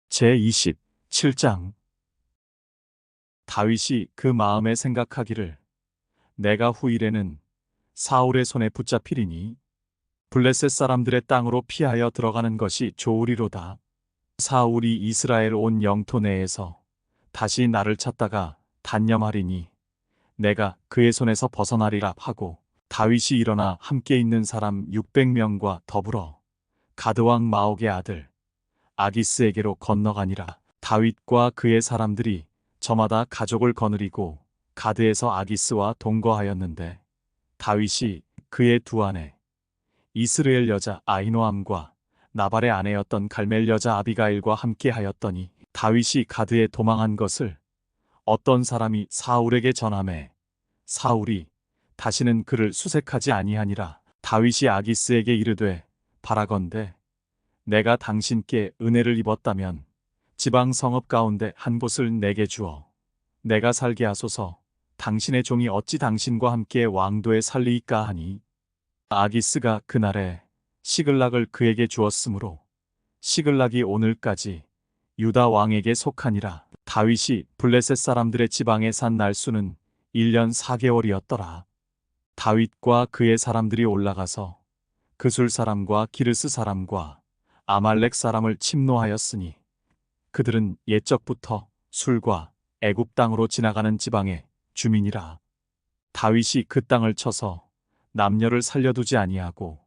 제27장. 다윗이 그 마음에 생각하기를 내가 후일에는 사울의 손에 붙잡히리니 블레셋 사람들의 땅으로 피하여 들어가는 것이 좋으리로다. 사울이 이스라엘 온 영토 내에서 다시 나를 찾다가 단념하리니 내가 그의 손에서 벗어나리라 하고, 다윗이 일어나 함께 있는 사람 600명과 더불어 가드왕 마옥의 아들 아기스에게로 건너가니라. 다윗과 그의 사람들이 저마다 가족을 거느리고 가드에서 아기스와 동거하였는데, 다윗이 그의 두 아내 이스르엘 여자 아히노암과 나발의 아내였던 갈멜 여자 아비가일과 함께 하였더니, 다윗이 가드에 도망한 것을 어떤 사람이 사울에게 전하매 사울이 다시는 그를 수색하지 아니하니라. 다윗이 아기스에게 이르되 바라건대 내가 당신께 은혜를 입었다면 지방 성읍 가운데 한 곳을 내게 주어 내가 살게 하소서. 당신의 종이 어찌 당신과 함께 왕도에 살리이까 하니, 아기스가 그날에 시글락을 그에게 주었으므로 시글락이 오늘까지 유다 왕에게 속하니라. 다윗이 블레셋 사람들의 지방에 산 날수는 1년 4개월이었더라. 다윗과 그의 사람들이 올라가서 그술 사람과 기르스 사람과 아말렉 사람을 침노하였으니, 그들은 옛적부터 술과 애굽 땅으로 지나가는 지방의 주민이라. 다윗이 그 땅을 쳐서 남녀를 살려두지 아니하고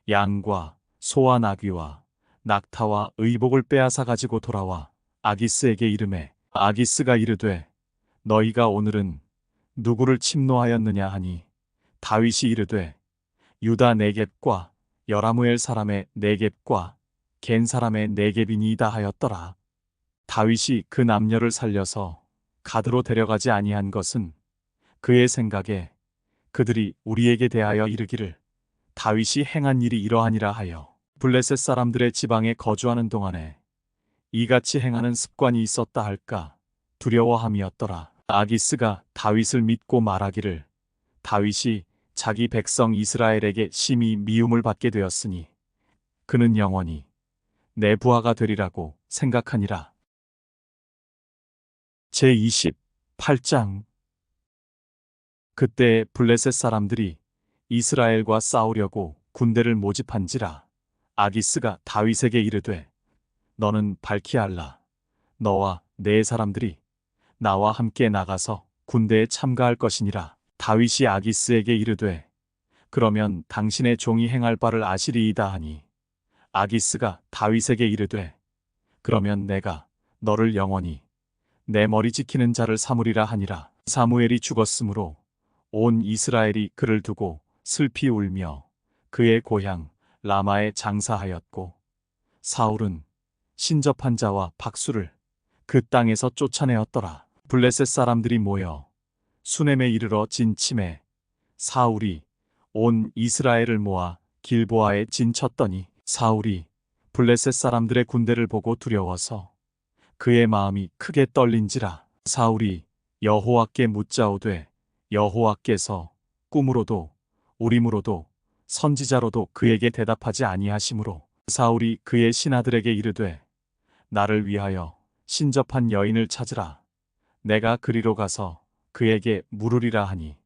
양과 소와 나귀와 낙타와 의복을 빼앗아 가지고 돌아와 아기스에게 이르매, 아기스가 이르되 너희가 오늘은 누구를 침노하였느냐 하니, 다윗이 이르되 유다 네겝과 여라무엘 사람의 네겝과 겐 사람의 네겝이니이다 하였더라. 다윗이 그 남녀를 살려서 가드로 데려가지 아니한 것은 그의 생각에 그들이 우리에게 대하여 이르기를 다윗이 행한 일이 이러하니라 하여 블레셋 사람들의 지방에 거주하는 동안에 이같이 행하는 습관이 있었다 할까 두려워함이었더라. 아기스가 다윗을 믿고 말하기를 다윗이 자기 백성 이스라엘에게 심히 미움을 받게 되었으니 그는 영원히 내 부하가 되리라고 생각하니라. 제28장. 그때 블레셋 사람들이 이스라엘과 싸우려고 군대를 모집한지라. 아기스가 다윗에게 이르되 너는 밝히 알라. 너와 네 사람들이 나와 함께 나가서 군대에 참가할 것이니라. 다윗이 아기스에게 이르되 그러면 당신의 종이 행할 바를 아시리이다 하니, 아기스가 다윗에게 이르되 그러면 내가 너를 영원히 내 머리 지키는 자를 삼으리라 하니라. 사무엘이 죽었으므로 온 이스라엘이 그를 두고 슬피 울며 그의 고향 라마에 장사하였고, 사울은 신접한 자와 박수를 그 땅에서 쫓아내었더라. 블레셋 사람들이 모여 수넴에 이르러 진침해 사울이 온 이스라엘을 모아 길보아에 진쳤더니, 사울이 블레셋 사람들의 군대를 보고 두려워서 그의 마음이 크게 떨린지라. 사울이 여호와께 묻자오되 여호와께서 꿈으로도 우림으로도 선지자로도 그에게 대답하지 아니하시므로, 사울이 그의 신하들에게 이르되 나를 위하여 신접한 여인을 찾으라. 내가 그리로 가서 그에게 물으리라 하니,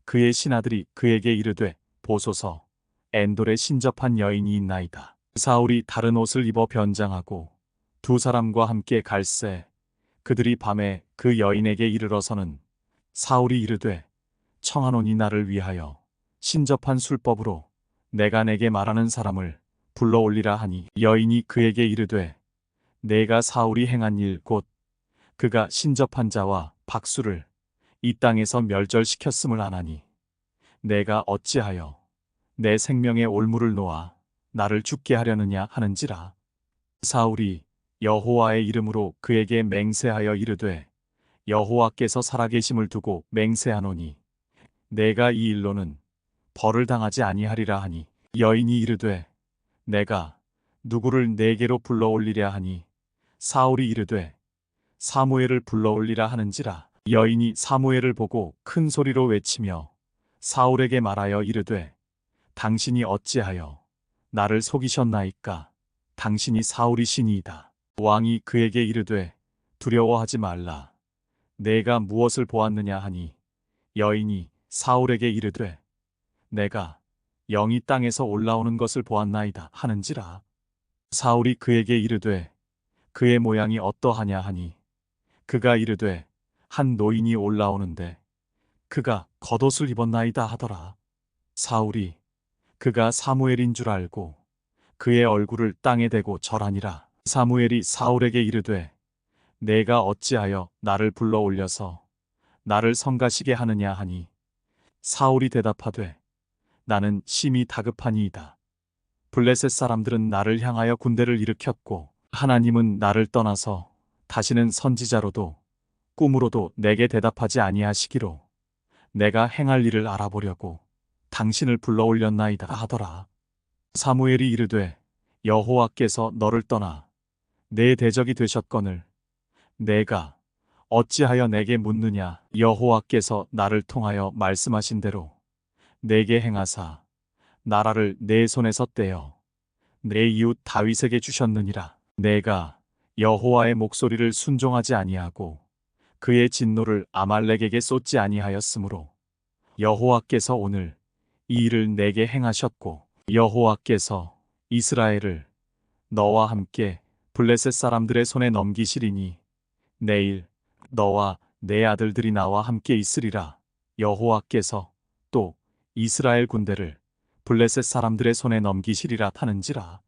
그의 신하들이 그에게 이르되 보소서, 엔돌에 신접한 여인이 있나이다. 사울이 다른 옷을 입어 변장하고 두 사람과 함께 갈새 그들이 밤에 그 여인에게 이르러서는, 사울이 이르되 청하노니 나를 위하여 신접한 술법으로 내가 내게 말하는 사람을 불러올리라 하니, 여인이 그에게 이르되 내가 사울이 행한 일 곧 그가 신접한 자와 박수를 이 땅에서 멸절시켰음을 아나니 내가 어찌하여 내 생명의 올무를 놓아 나를 죽게 하려느냐 하는지라. 사울이 여호와의 이름으로 그에게 맹세하여 이르되 여호와께서 살아계심을 두고 맹세하노니 내가 이 일로는 벌을 당하지 아니하리라 하니, 여인이 이르되 내가 누구를 내게로 불러올리랴 하니, 사울이 이르되 사무엘을 불러올리라 하는지라. 여인이 사무엘을 보고 큰 소리로 외치며 사울에게 말하여 이르되 당신이 어찌하여 나를 속이셨나이까. 당신이 사울이시니이다. 왕이 그에게 이르되 두려워하지 말라. 내가 무엇을 보았느냐 하니 여인이 사울에게 이르되 내가 영이 땅에서 올라오는 것을 보았나이다 하는지라. 사울이 그에게 이르되 그의 모양이 어떠하냐 하니 그가 이르되 한 노인이 올라오는데 그가 겉옷을 입었나이다 하더라. 사울이 그가 사무엘인 줄 알고 그의 얼굴을 땅에 대고 절하니라. 사무엘이 사울에게 이르되 내가 어찌하여 나를 불러 올려서 나를 성가시게 하느냐 하니 사울이 대답하되 나는 심히 다급하니이다. 블레셋 사람들은 나를 향하여 군대를 일으켰고 하나님은 나를 떠나서 다시는 선지자로도 꿈으로도 내게 대답하지 아니하시기로 내가 행할 일을 알아보려고 당신을 불러 올렸나이다 하더라. 사무엘이 이르되 여호와께서 너를 떠나 내 대적이 되셨거늘 내가 어찌하여 내게 묻느냐. 여호와께서 나를 통하여 말씀하신 대로 내게 행하사 나라를 내 손에서 떼어 내 이웃 다윗에게 주셨느니라. 내가 여호와의 목소리를 순종하지 아니하고 그의 진노를 아말렉에게 쏟지 아니하였으므로 여호와께서 오늘 이 일을 내게 행하셨고 여호와께서 이스라엘을 너와 함께 블레셋 사람들의 손에 넘기시리니 내일 너와 내 아들들이 나와 함께 있으리라. 여호와께서 또 이스라엘 군대를 블레셋 사람들의 손에 넘기시리라 하는지라.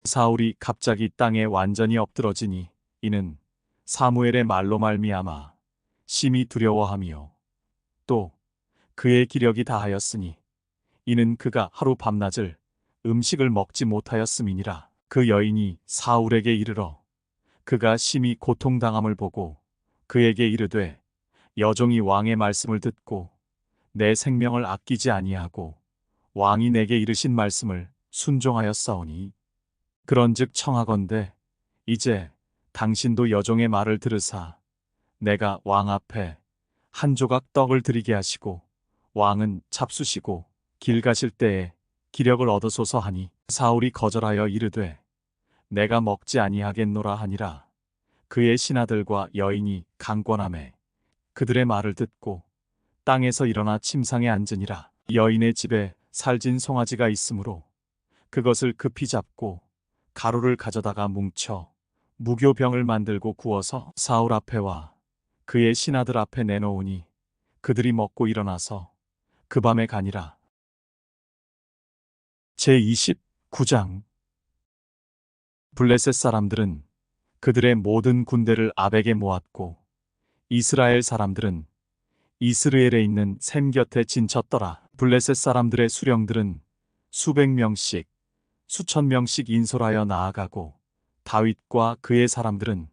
사울이 갑자기 땅에 완전히 엎드러지니 이는 사무엘의 말로 말미암아 심히 두려워하며 또 그의 기력이 다하였으니 이는 그가 하루 밤낮을 음식을 먹지 못하였음이니라. 그 여인이 사울에게 이르러 그가 심히 고통당함을 보고 그에게 이르되 여종이 왕의 말씀을 듣고 내 생명을 아끼지 아니하고 왕이 내게 이르신 말씀을 순종하였사오니 그런즉 청하건대 이제 당신도 여종의 말을 들으사 내가 왕 앞에 한 조각 떡을 드리게 하시고 왕은 잡수시고 길 가실 때에 기력을 얻으소서 하니 사울이 거절하여 이르되 내가 먹지 아니하겠노라 하니라. 그의 신하들과 여인이 강권하매 그들의 말을 듣고 땅에서 일어나 침상에 앉으니라. 여인의 집에 살진 송아지가 있으므로 그것을 급히 잡고 가루를 가져다가 뭉쳐 무교병을 만들고 구워서 사울 앞에와 그의 신하들 앞에 내놓으니 그들이 먹고 일어나서 그 밤에 가니라. 제29장 블레셋 사람들은 그들의 모든 군대를 아벡에 모았고 이스라엘 사람들은 이스르엘에 있는 샘 곁에 진쳤더라. 블레셋 사람들의 수령들은 수백 명씩 수천 명씩 인솔하여 나아가고 다윗과 그의 사람들은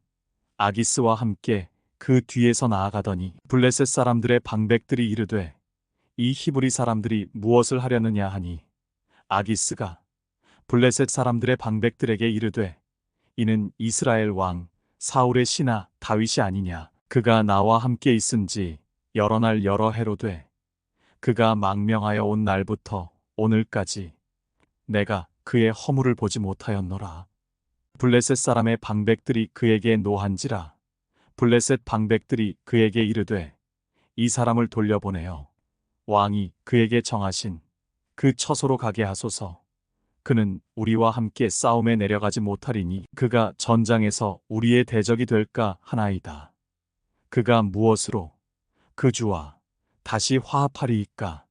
아기스와 함께 그 뒤에서 나아가더니 블레셋 사람들의 방백들이 이르되 이 히브리 사람들이 무엇을 하려느냐 하니 아기스가 블레셋 사람들의 방백들에게 이르되 이는 이스라엘 왕 사울의 신하 다윗이 아니냐. 그가 나와 함께 있은지 여러 날 여러 해로 돼 그가 망명하여 온 날부터 오늘까지 내가 그의 허물을 보지 못하였노라. 블레셋 사람의 방백들이 그에게 노한지라. 블레셋 방백들이 그에게 이르되 이 사람을 돌려보내어 왕이 그에게 정하신 그 처소로 가게 하소서. 그는 우리와 함께 싸움에 내려가지 못하리니 그가 전장에서 우리의 대적이 될까 하나이다. 그가 무엇으로 그 주와 다시 화합하리이까?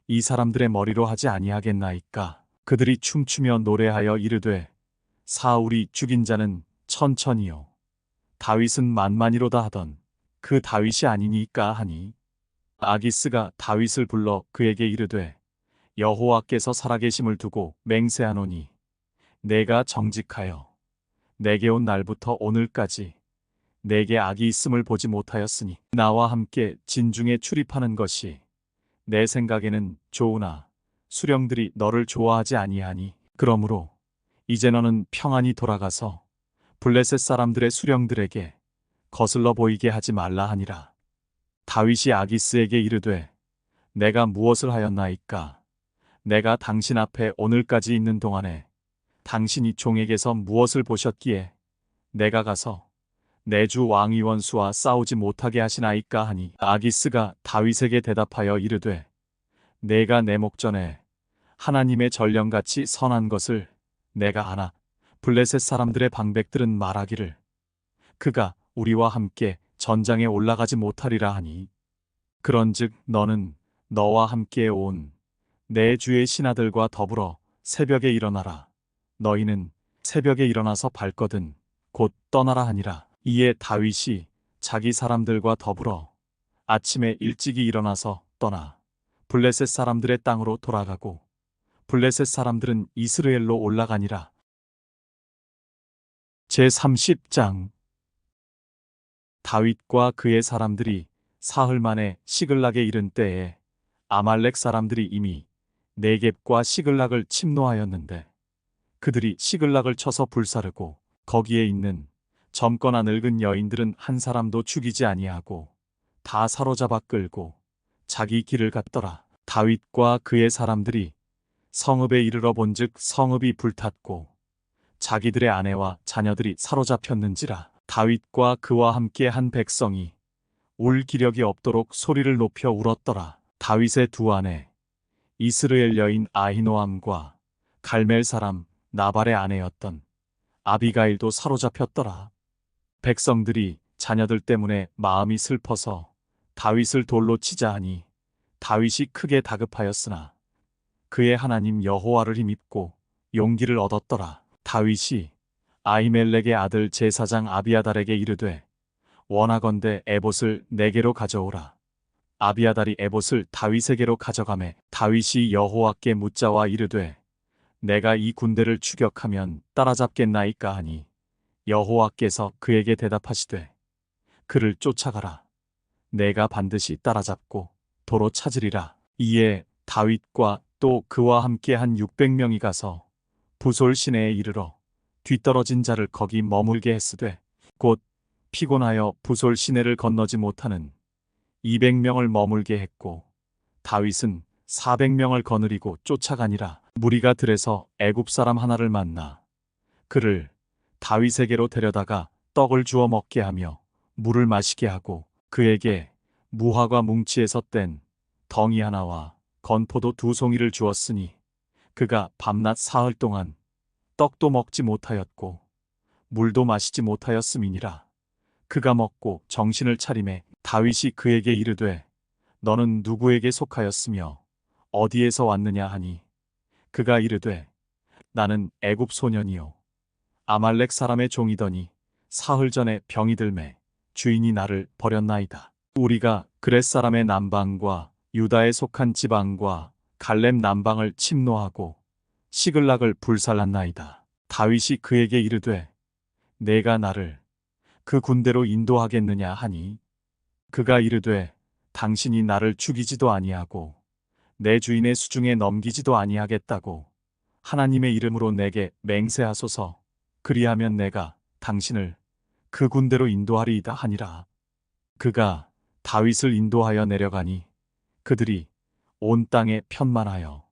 이 사람들의 머리로 하지 아니하겠나이까? 그들이 춤추며 노래하여 이르되 사울이 죽인 자는 천천히요 다윗은 만만이로다 하던 그 다윗이 아니니까 하니 아기스가 다윗을 불러 그에게 이르되 여호와께서 살아계심을 두고 맹세하노니 내가 정직하여 내게 온 날부터 오늘까지 내게 악이 있음을 보지 못하였으니 나와 함께 진중에 출입하는 것이 내 생각에는 좋으나 수령들이 너를 좋아하지 아니하니 그러므로 이제 너는 평안히 돌아가서 블레셋 사람들의 수령들에게 거슬러 보이게 하지 말라 하니라. 다윗이 아기스에게 이르되 내가 무엇을 하였나이까? 내가 당신 앞에 오늘까지 있는 동안에 당신이 종에게서 무엇을 보셨기에 내가 가서 내 주 왕이 원수와 싸우지 못하게 하시나이까 하니 아기스가 다윗에게 대답하여 이르되 내가 내 목전에 하나님의 전령같이 선한 것을 내가 아나 블레셋 사람들의 방백들은 말하기를 그가 우리와 함께 전장에 올라가지 못하리라 하니 그런즉 너는 너와 함께 온 내 주의 신하들과 더불어 새벽에 일어나라. 너희는 새벽에 일어나서 발거든 곧 떠나라 하니라. 이에 다윗이 자기 사람들과 더불어 아침에 일찍이 일어나서 떠나 블레셋 사람들의 땅으로 돌아가고 블레셋 사람들은 이스라엘로 올라가니라. 제30장 다윗과 그의 사람들이 사흘 만에 시글락에 이른 때에 아말렉 사람들이 이미 네겝과 시글락을 침노하였는데 그들이 시글락을 쳐서 불사르고 거기에 있는 젊거나 늙은 여인들은 한 사람도 죽이지 아니하고 다 사로잡아 끌고 자기 길을 갔더라. 다윗과 그의 사람들이 성읍에 이르러 본즉 성읍이 불탔고 자기들의 아내와 자녀들이 사로잡혔는지라. 다윗과 그와 함께 한 백성이 울 기력이 없도록 소리를 높여 울었더라. 다윗의 두 아내 이스라엘 여인 아히노암과 갈멜 사람 나발의 아내였던 아비가일도 사로잡혔더라. 백성들이 자녀들 때문에 마음이 슬퍼서 다윗을 돌로 치자 하니 다윗이 크게 다급하였으나 그의 하나님 여호와를 힘입고 용기를 얻었더라. 다윗이 아히멜렉의 아들 제사장 아비아달에게 이르되 원하건대 에봇을 내게로 가져오라. 아비아달이 에봇을 다윗에게로 가져가매 다윗이 여호와께 묻자와 이르되 내가 이 군대를 추격하면 따라잡겠나이까 하니 여호와께서 그에게 대답하시되 그를 쫓아가라. 내가 반드시 따라잡고 도로 찾으리라. 이에 다윗과 또 그와 함께 한 600명이 가서 부솔 시내에 이르러 뒤떨어진 자를 거기 머물게 했으되 곧 피곤하여 부솔 시내를 건너지 못하는 200명을 머물게 했고 다윗은 400명을 거느리고 쫓아가니라. 무리가 들에서 애굽 사람 하나를 만나 그를 다윗에게로 데려다가 떡을 주어 먹게 하며 물을 마시게 하고 그에게 무화과 뭉치에서 뗀 덩이 하나와 건포도 2송이를 주었으니 그가 밤낮 사흘 동안 떡도 먹지 못하였고 물도 마시지 못하였음이니라. 그가 먹고 정신을 차리매 다윗이 그에게 이르되 너는 누구에게 속하였으며 어디에서 왔느냐 하니 그가 이르되 나는 애굽 소년이요 아말렉 사람의 종이더니 사흘 전에 병이 들매 주인이 나를 버렸나이다. 우리가 그렛 사람의 남방과 유다에 속한 지방과 갈렙 남방을 침노하고 시글락을 불살랐나이다. 다윗이 그에게 이르되 내가 나를 그 군대로 인도하겠느냐 하니 그가 이르되 당신이 나를 죽이지도 아니하고 내 주인의 수중에 넘기지도 아니하겠다고 하나님의 이름으로 내게 맹세하소서. 그리하면 내가 당신을 그 군대로 인도하리이다 하니라. 그가 다윗을 인도하여 내려가니 그들이 온 땅에 편만하여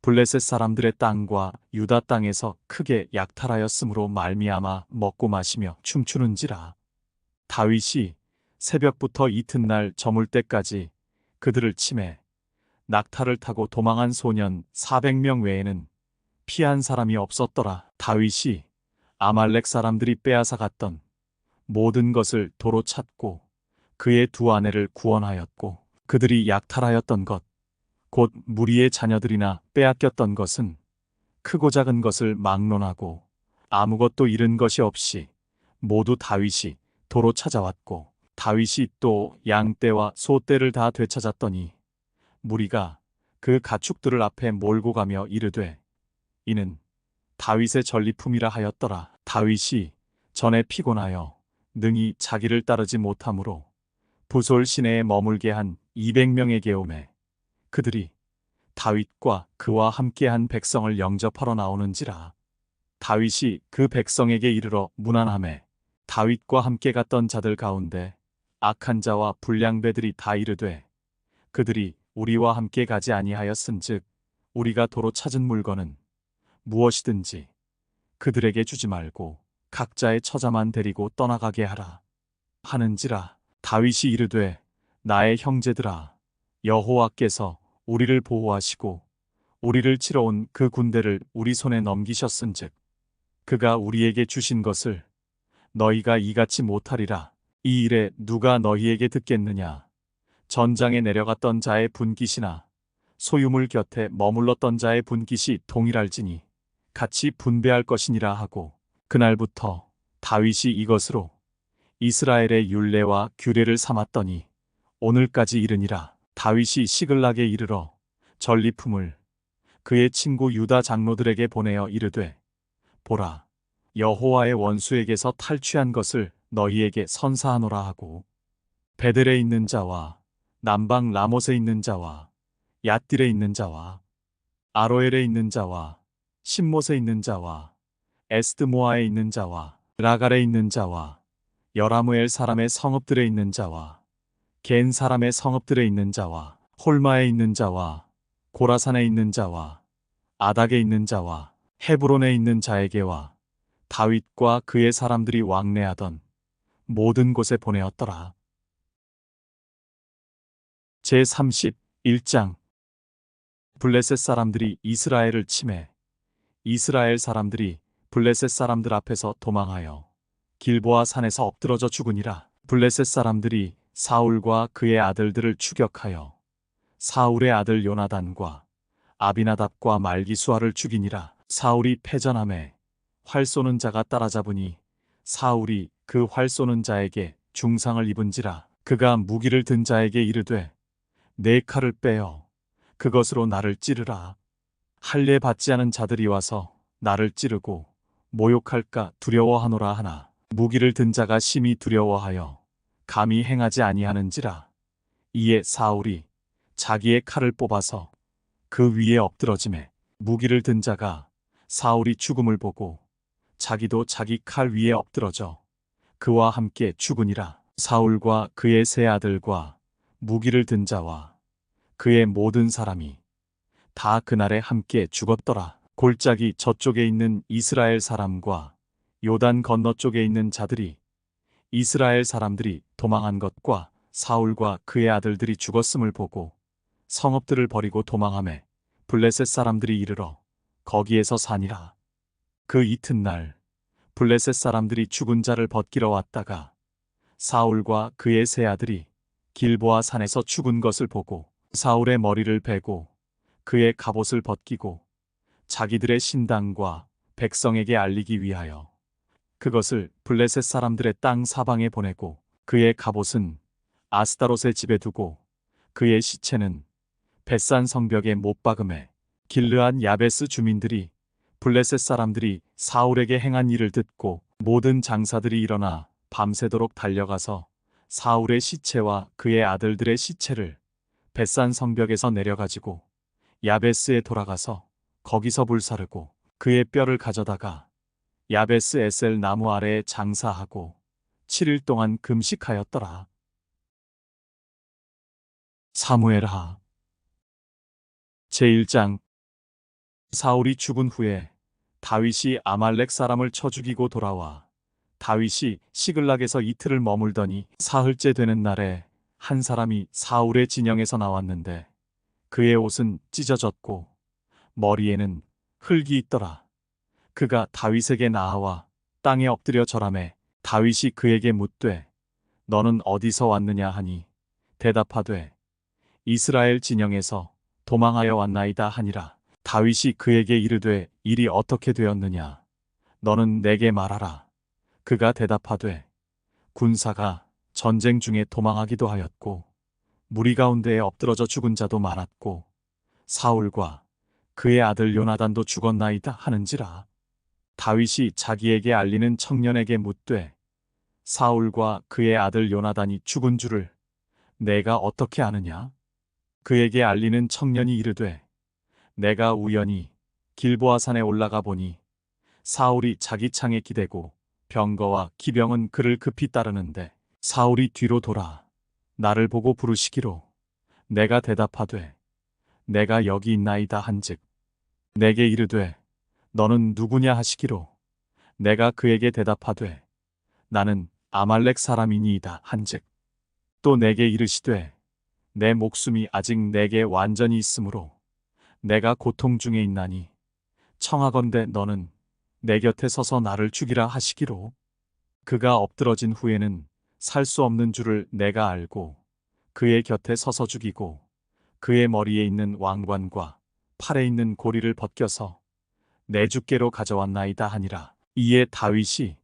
블레셋 사람들의 땅과 유다 땅에서 크게 약탈하였으므로 말미암아 먹고 마시며 춤추는지라. 다윗이 새벽부터 이튿날 저물 때까지 그들을 치매 낙타를 타고 도망한 소년 400명 외에는 피한 사람이 없었더라. 다윗이 아말렉 사람들이 빼앗아 갔던 모든 것을 도로 찾고 그의 두 아내를 구원하였고 그들이 약탈하였던 것 곧 무리의 자녀들이나 빼앗겼던 것은 크고 작은 것을 막론하고 아무것도 잃은 것이 없이 모두 다윗이 도로 찾아왔고 다윗이 또 양떼와 소떼를 다 되찾았더니 무리가 그 가축들을 앞에 몰고 가며 이르되 이는 다윗의 전리품이라 하였더라. 다윗이 전에 피곤하여 능히 자기를 따르지 못하므로 부솔 시내에 머물게 한 200명에게 오매 그들이 다윗과 그와 함께한 백성을 영접하러 나오는지라. 다윗이 그 백성에게 이르러 문안하매 다윗과 함께 갔던 자들 가운데 악한 자와 불량배들이 다 이르되 그들이 우리와 함께 가지 아니하였은즉 우리가 도로 찾은 물건은 무엇이든지 그들에게 주지 말고 각자의 처자만 데리고 떠나가게 하라 하는지라. 다윗이 이르되 나의 형제들아, 여호와께서 우리를 보호하시고 우리를 치러 온 그 군대를 우리 손에 넘기셨은즉 그가 우리에게 주신 것을 너희가 이같이 못하리라. 이 일에 누가 너희에게 듣겠느냐? 전장에 내려갔던 자의 분깃이나 소유물 곁에 머물렀던 자의 분깃이 동일할지니 같이 분배할 것이니라 하고, 그날부터 다윗이 이것으로 이스라엘의 율례와 규례를 삼았더니 오늘까지 이르니라. 다윗이 시글락에 이르러 전리품을 그의 친구 유다 장로들에게 보내어 이르되 보라, 여호와의 원수에게서 탈취한 것을 너희에게 선사하노라 하고, 베델에 있는 자와 남방 라못에 있는 자와 얏딜에 있는 자와 아로엘에 있는 자와 신못에 있는 자와 에스드모아에 있는 자와 라갈에 있는 자와 여라무엘 사람의 성읍들에 있는 자와 겐 사람의 성읍들에 있는 자와 홀마에 있는 자와 고라산에 있는 자와 아닥에 있는 자와 헤브론에 있는 자에게와 다윗과 그의 사람들이 왕래하던 모든 곳에 보내었더라. 제31장. 블레셋 사람들이 이스라엘을 치매 이스라엘 사람들이 블레셋 사람들 앞에서 도망하여 길보아 산에서 엎드러져 죽으니라. 블레셋 사람들이 사울과 그의 아들들을 추격하여 사울의 아들 요나단과 아비나답과 말기수아를 죽이니라. 사울이 패전함에 활 쏘는 자가 따라잡으니 사울이 그 활 쏘는 자에게 중상을 입은지라. 그가 무기를 든 자에게 이르되 내 칼을 빼어 그것으로 나를 찌르라. 할례 받지 않은 자들이 와서 나를 찌르고 모욕할까 두려워하노라 하나, 무기를 든 자가 심히 두려워하여 감히 행하지 아니하는지라. 이에 사울이 자기의 칼을 뽑아서 그 위에 엎드러지매 무기를 든 자가 사울이 죽음을 보고 자기도 자기 칼 위에 엎드러져 그와 함께 죽으니라. 사울과 그의 세 아들과 무기를 든 자와 그의 모든 사람이 다 그날에 함께 죽었더라. 골짜기 저쪽에 있는 이스라엘 사람과 요단 건너쪽에 있는 자들이 이스라엘 사람들이 도망한 것과 사울과 그의 아들들이 죽었음을 보고 성읍들을 버리고 도망하매 블레셋 사람들이 이르러 거기에서 사니라. 그 이튿날 블레셋 사람들이 죽은 자를 벗기러 왔다가 사울과 그의 세 아들이 길보아 산에서 죽은 것을 보고 사울의 머리를 베고 그의 갑옷을 벗기고 자기들의 신당과 백성에게 알리기 위하여 그것을 블레셋 사람들의 땅 사방에 보내고, 그의 갑옷은 아스다롯의 집에 두고 그의 시체는 벳산 성벽에 못 박음에 길르앗 야베스 주민들이 블레셋 사람들이 사울에게 행한 일을 듣고 모든 장사들이 일어나 밤새도록 달려가서 사울의 시체와 그의 아들들의 시체를 벳산 성벽에서 내려가지고 야베스에 돌아가서 거기서 불사르고 그의 뼈를 가져다가 야베스 에셀 나무 아래에 장사하고 7일 동안 금식하였더라. 사무엘하 제1장. 사울이 죽은 후에 다윗이 아말렉 사람을 쳐 죽이고 돌아와 다윗이 시글락에서 이틀을 머물더니 사흘째 되는 날에 한 사람이 사울의 진영에서 나왔는데 그의 옷은 찢어졌고 머리에는 흙이 있더라. 그가 다윗에게 나아와 땅에 엎드려 절하매 다윗이 그에게 묻되 너는 어디서 왔느냐 하니 대답하되 이스라엘 진영에서 도망하여 왔나이다 하니라. 다윗이 그에게 이르되 일이 어떻게 되었느냐 너는 내게 말하라. 그가 대답하되 군사가 전쟁 중에 도망하기도 하였고 무리 가운데에 엎드러져 죽은 자도 많았고 사울과 그의 아들 요나단도 죽었나이다 하는지라. 다윗이 자기에게 알리는 청년에게 묻되 사울과 그의 아들 요나단이 죽은 줄을 내가 어떻게 아느냐? 그에게 알리는 청년이 이르되 내가 우연히 길보아 산에 올라가 보니 사울이 자기 창에 기대고 병거와 기병은 그를 급히 따르는데 사울이 뒤로 돌아 나를 보고 부르시기로 내가 대답하되 내가 여기 있나이다 한즉 내게 이르되 너는 누구냐 하시기로 내가 그에게 대답하되 나는 아말렉 사람이니이다 한즉 또 내게 이르시되 내 목숨이 아직 내게 완전히 있으므로 내가 고통 중에 있나니 청하건대 너는 내 곁에 서서 나를 죽이라 하시기로 그가 엎드러진 후에는 살 수 없는 줄을 내가 알고 그의 곁에 서서 죽이고 그의 머리에 있는 왕관과 팔에 있는 고리를 벗겨서 내 주께로 가져왔나이다 하니라. 이에 다윗이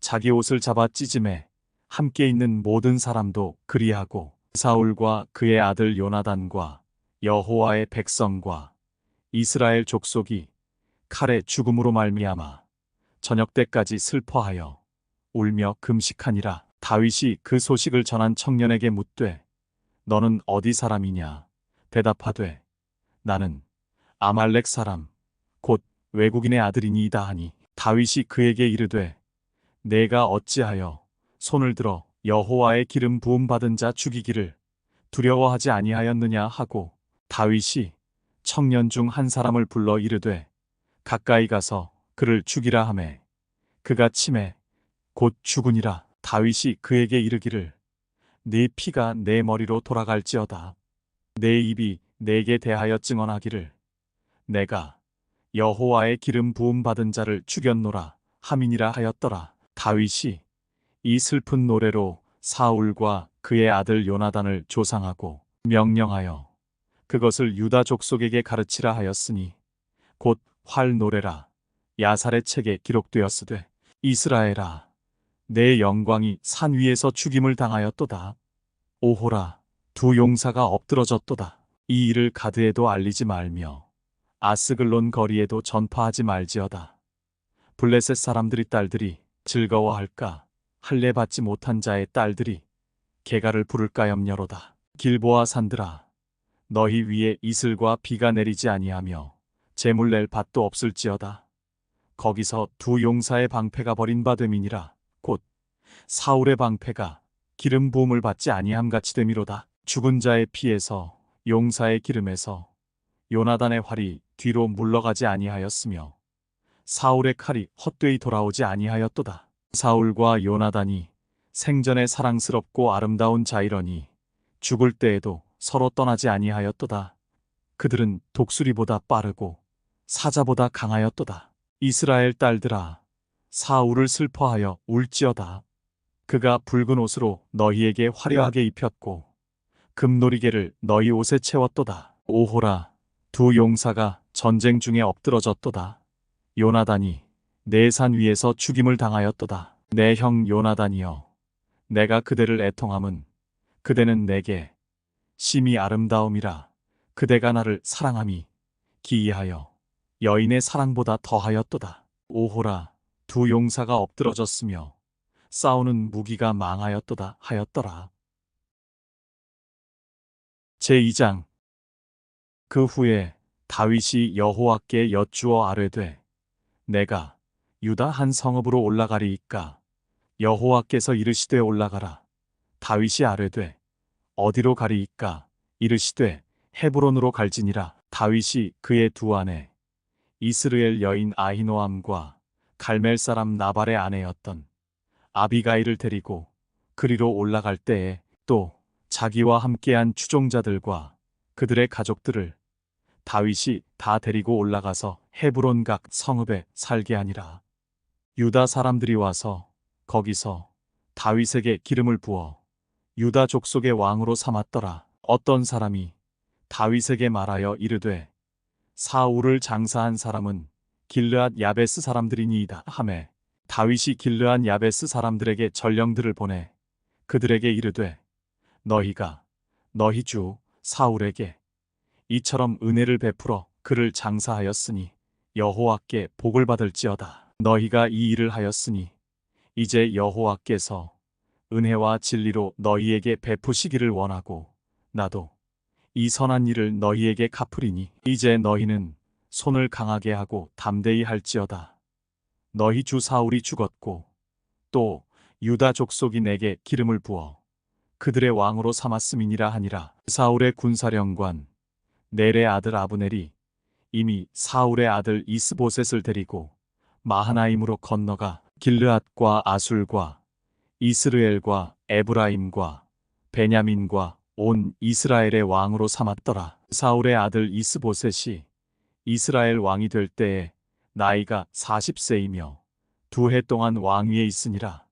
자기 옷을 잡아 찢음에 함께 있는 모든 사람도 그리하고 사울과 그의 아들 요나단과 여호와의 백성과 이스라엘 족속이 칼의 죽음으로 말미암아 저녁 때까지 슬퍼하여 울며 금식하니라. 다윗이 그 소식을 전한 청년에게 묻되 너는 어디 사람이냐? 대답하되 나는 아말렉 사람 곧 외국인의 아들이니이다 하니 다윗이 그에게 이르되 내가 어찌하여 손을 들어 여호와의 기름 부음 받은 자 죽이기를 두려워하지 아니하였느냐 하고 다윗이 청년 중 한 사람을 불러 이르되 가까이 가서 그를 죽이라 하매 그가 치매 곧 죽으니라. 다윗이 그에게 이르기를 네 피가 내 머리로 돌아갈지어다. 내 입이 내게 대하여 증언하기를 내가 여호와의 기름 부음 받은 자를 죽였노라 함이니라 하였더라. 다윗이 이 슬픈 노래로 사울과 그의 아들 요나단을 조상하고 명령하여 그것을 유다 족속에게 가르치라 하였으니 곧 활 노래라 야살의 책에 기록되었으되 이스라엘아 내 영광이 산 위에서 죽임을 당하였도다. 오호라 두 용사가 엎드러졌도다. 이 일을 가드에도 알리지 말며 아스글론 거리에도 전파하지 말지어다. 블레셋 사람들이 딸들이 즐거워할까 할례 받지 못한 자의 딸들이 개가를 부를까 염려로다. 길보아 산들아 너희 위에 이슬과 비가 내리지 아니하며 재물 낼 밭도 없을지어다. 거기서 두 용사의 방패가 버린 바 됨이니라. 곧 사울의 방패가 기름 부음을 받지 아니함 같이 됨이로다. 죽은 자의 피에서 용사의 기름에서 요나단의 활이 뒤로 물러가지 아니하였으며 사울의 칼이 헛되이 돌아오지 아니하였도다. 사울과 요나단이 생전에 사랑스럽고 아름다운 자이러니 죽을 때에도 서로 떠나지 아니하였도다. 그들은 독수리보다 빠르고 사자보다 강하였도다. 이스라엘 딸들아 사울을 슬퍼하여 울지어다. 그가 붉은 옷으로 너희에게 화려하게 입혔고 금놀이개를 너희 옷에 채웠도다. 오호라 두 용사가 전쟁 중에 엎드러졌도다. 요나단이 내 산 위에서 죽임을 당하였도다. 내 형 요나단이여 내가 그대를 애통함은 그대는 내게 심히 아름다움이라. 그대가 나를 사랑함이 기이하여 여인의 사랑보다 더하였도다. 오호라 두 용사가 엎드러졌으며 싸우는 무기가 망하였도다 하였더라. 제2장. 그 후에 다윗이 여호와께 여쭈어 아뢰되 내가 유다 한 성읍으로 올라가리이까? 여호와께서 이르시되 올라가라. 다윗이 아뢰되 어디로 가리이까? 이르시되 헤브론으로 갈지니라. 다윗이 그의 두 아내 이스르엘 여인 아히노암과 갈멜 사람 나발의 아내였던 아비가일을 데리고 그리로 올라갈 때에 또 자기와 함께한 추종자들과 그들의 가족들을 다윗이 다 데리고 올라가서 헤브론 각 성읍에 살게 하니라. 유다 사람들이 와서 거기서 다윗에게 기름을 부어 유다 족속의 왕으로 삼았더라. 어떤 사람이 다윗에게 말하여 이르되 사울을 장사한 사람은 길르앗 야베스 사람들이니이다 하매 다윗이 길르앗 야베스 사람들에게 전령들을 보내 그들에게 이르되 너희가 너희 주 사울에게 이처럼 은혜를 베풀어 그를 장사하였으니 여호와께 복을 받을지어다. 너희가 이 일을 하였으니 이제 여호와께서 은혜와 진리로 너희에게 베푸시기를 원하고 나도 이 선한 일을 너희에게 갚으리니 이제 너희는 손을 강하게 하고 담대히 할지어다. 너희 주 사울이 죽었고 또 유다 족속이 내게 기름을 부어 그들의 왕으로 삼았음이니라 하니라. 사울의 군사령관 넬의 아들 아브넬이 이미 사울의 아들 이스보셋을 데리고 마하나임으로 건너가 길르앗과 아술과 이스르엘과 에브라임과 베냐민과 온 이스라엘의 왕으로 삼았더라. 사울의 아들 이스보셋이 이스라엘 왕이 될 때에 나이가 40세이며 2해 동안 왕위에 있으니라.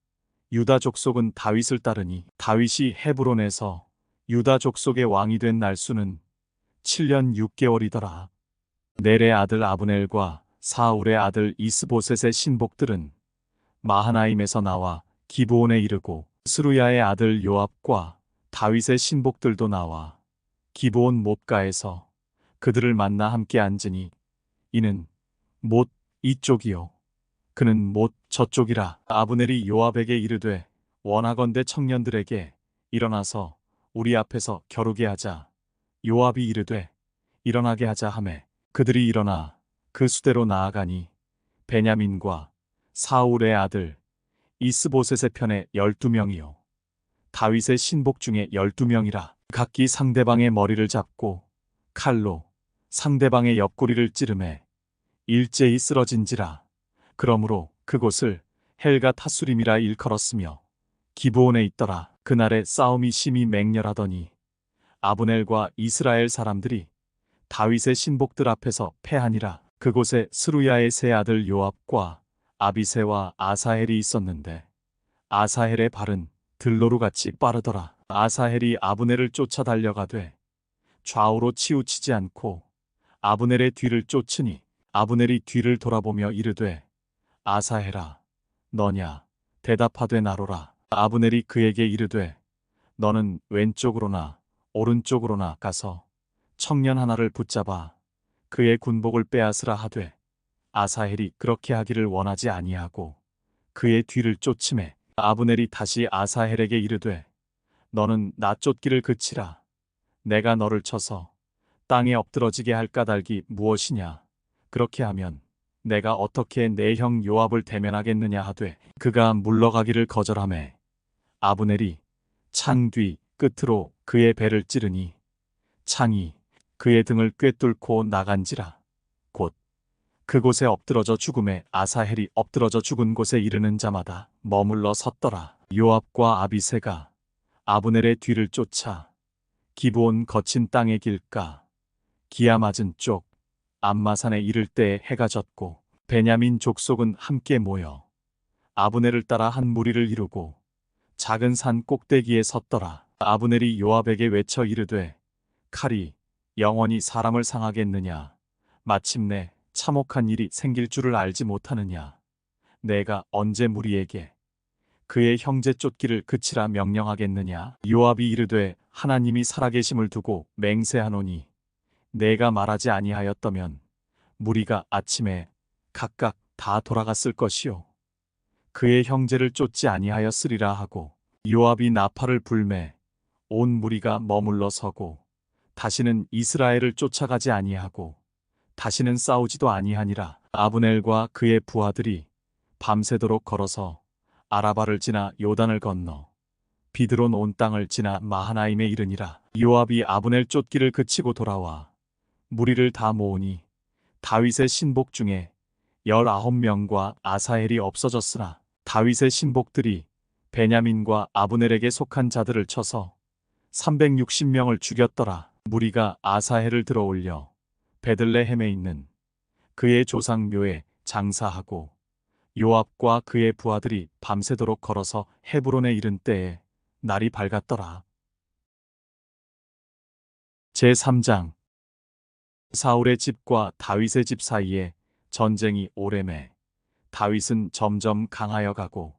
유다 족속은 다윗을 따르니 다윗이 헤브론에서 유다 족속의 왕이 된 날수는 7년 6개월이더라. 넬의 아들 아브넬과 사울의 아들 이스보셋의 신복들은 마하나임에서 나와 기브온에 이르고 스루야의 아들 요압과 다윗의 신복들도 나와 기브온 몹가에서 그들을 만나 함께 앉으니 이는 못 이쪽이요 그는 못 저쪽이라. 아브넬이 요압에게 이르되 원하건대 청년들에게 일어나서 우리 앞에서 겨루게 하자. 요압이 이르되 일어나게 하자 하매 그들이 일어나 그 수대로 나아가니 베냐민과 사울의 아들 이스보셋의 편에 12명이요 다윗의 신복 중에 12명이라. 각기 상대방의 머리를 잡고 칼로 상대방의 옆구리를 찌르매 일제히 쓰러진지라. 그러므로 그곳을 헬가 타수림이라 일컬었으며 기브온에 있더라. 그날에 싸움이 심히 맹렬하더니 아브넬과 이스라엘 사람들이 다윗의 신복들 앞에서 패하니라. 그곳에 스루야의 세 아들 요압과 아비새와 아사헬이 있었는데 아사헬의 발은 들노루같이 빠르더라. 아사헬이 아브넬을 쫓아 달려가되 좌우로 치우치지 않고 아브넬의 뒤를 쫓으니 아브넬이 뒤를 돌아보며 이르되 아사헬아 너냐 대답하되 나로라. 아브넬이 그에게 이르되 너는 왼쪽으로나 오른쪽으로나 가서 청년 하나를 붙잡아 그의 군복을 빼앗으라 하되 아사헬이 그렇게 하기를 원하지 아니하고 그의 뒤를 쫓으매 아브넬이 다시 아사헬에게 이르되 너는 나 쫓기를 그치라. 내가 너를 쳐서 땅에 엎드러지게 할 까닭이 무엇이냐. 그렇게 하면 내가 어떻게 내 형 요압을 대면하겠느냐 하되 그가 물러가기를 거절하매 아브넬이 창 뒤 끝으로 그의 배를 찌르니 창이 그의 등을 꿰뚫고 나간지라. 곧 그곳에 엎드러져 죽음에 아사헬이 엎드러져 죽은 곳에 이르는 자마다 머물러 섰더라. 요압과 아비새가 아브넬의 뒤를 쫓아 기브온 거친 땅의 길가 기아 맞은 쪽 암마산에 이를 때에 해가 졌고 베냐민 족속은 함께 모여 아브넬을 따라 한 무리를 이루고 작은 산 꼭대기에 섰더라. 아브넬이 요압에게 외쳐 이르되 칼이 영원히 사람을 상하겠느냐. 마침내 참혹한 일이 생길 줄을 알지 못하느냐. 내가 언제 무리에게 그의 형제 쫓기를 그치라 명령하겠느냐. 요압이 이르되 하나님이 살아계심을 두고 맹세하노니 내가 말하지 아니하였다면 무리가 아침에 각각 다 돌아갔을 것이요 그의 형제를 쫓지 아니하였으리라 하고 요압이 나팔을 불매 온 무리가 머물러 서고 다시는 이스라엘을 쫓아가지 아니하고 다시는 싸우지도 아니하니라. 아브넬과 그의 부하들이 밤새도록 걸어서 아라바를 지나 요단을 건너 비드론 온 땅을 지나 마하나임에 이르니라. 요압이 아브넬 쫓기를 그치고 돌아와 무리를 다 모으니 다윗의 신복 중에 19명과 아사헬이 없어졌으나 다윗의 신복들이 베냐민과 아브넬에게 속한 자들을 쳐서 360명을 죽였더라. 무리가 아사헬을 들어올려 베들레헴에 있는 그의 조상 묘에 장사하고 요압과 그의 부하들이 밤새도록 걸어서 헤브론에 이른 때에 날이 밝았더라. 제3장 사울의 집과 다윗의 집 사이에 전쟁이 오래매 다윗은 점점 강하여 가고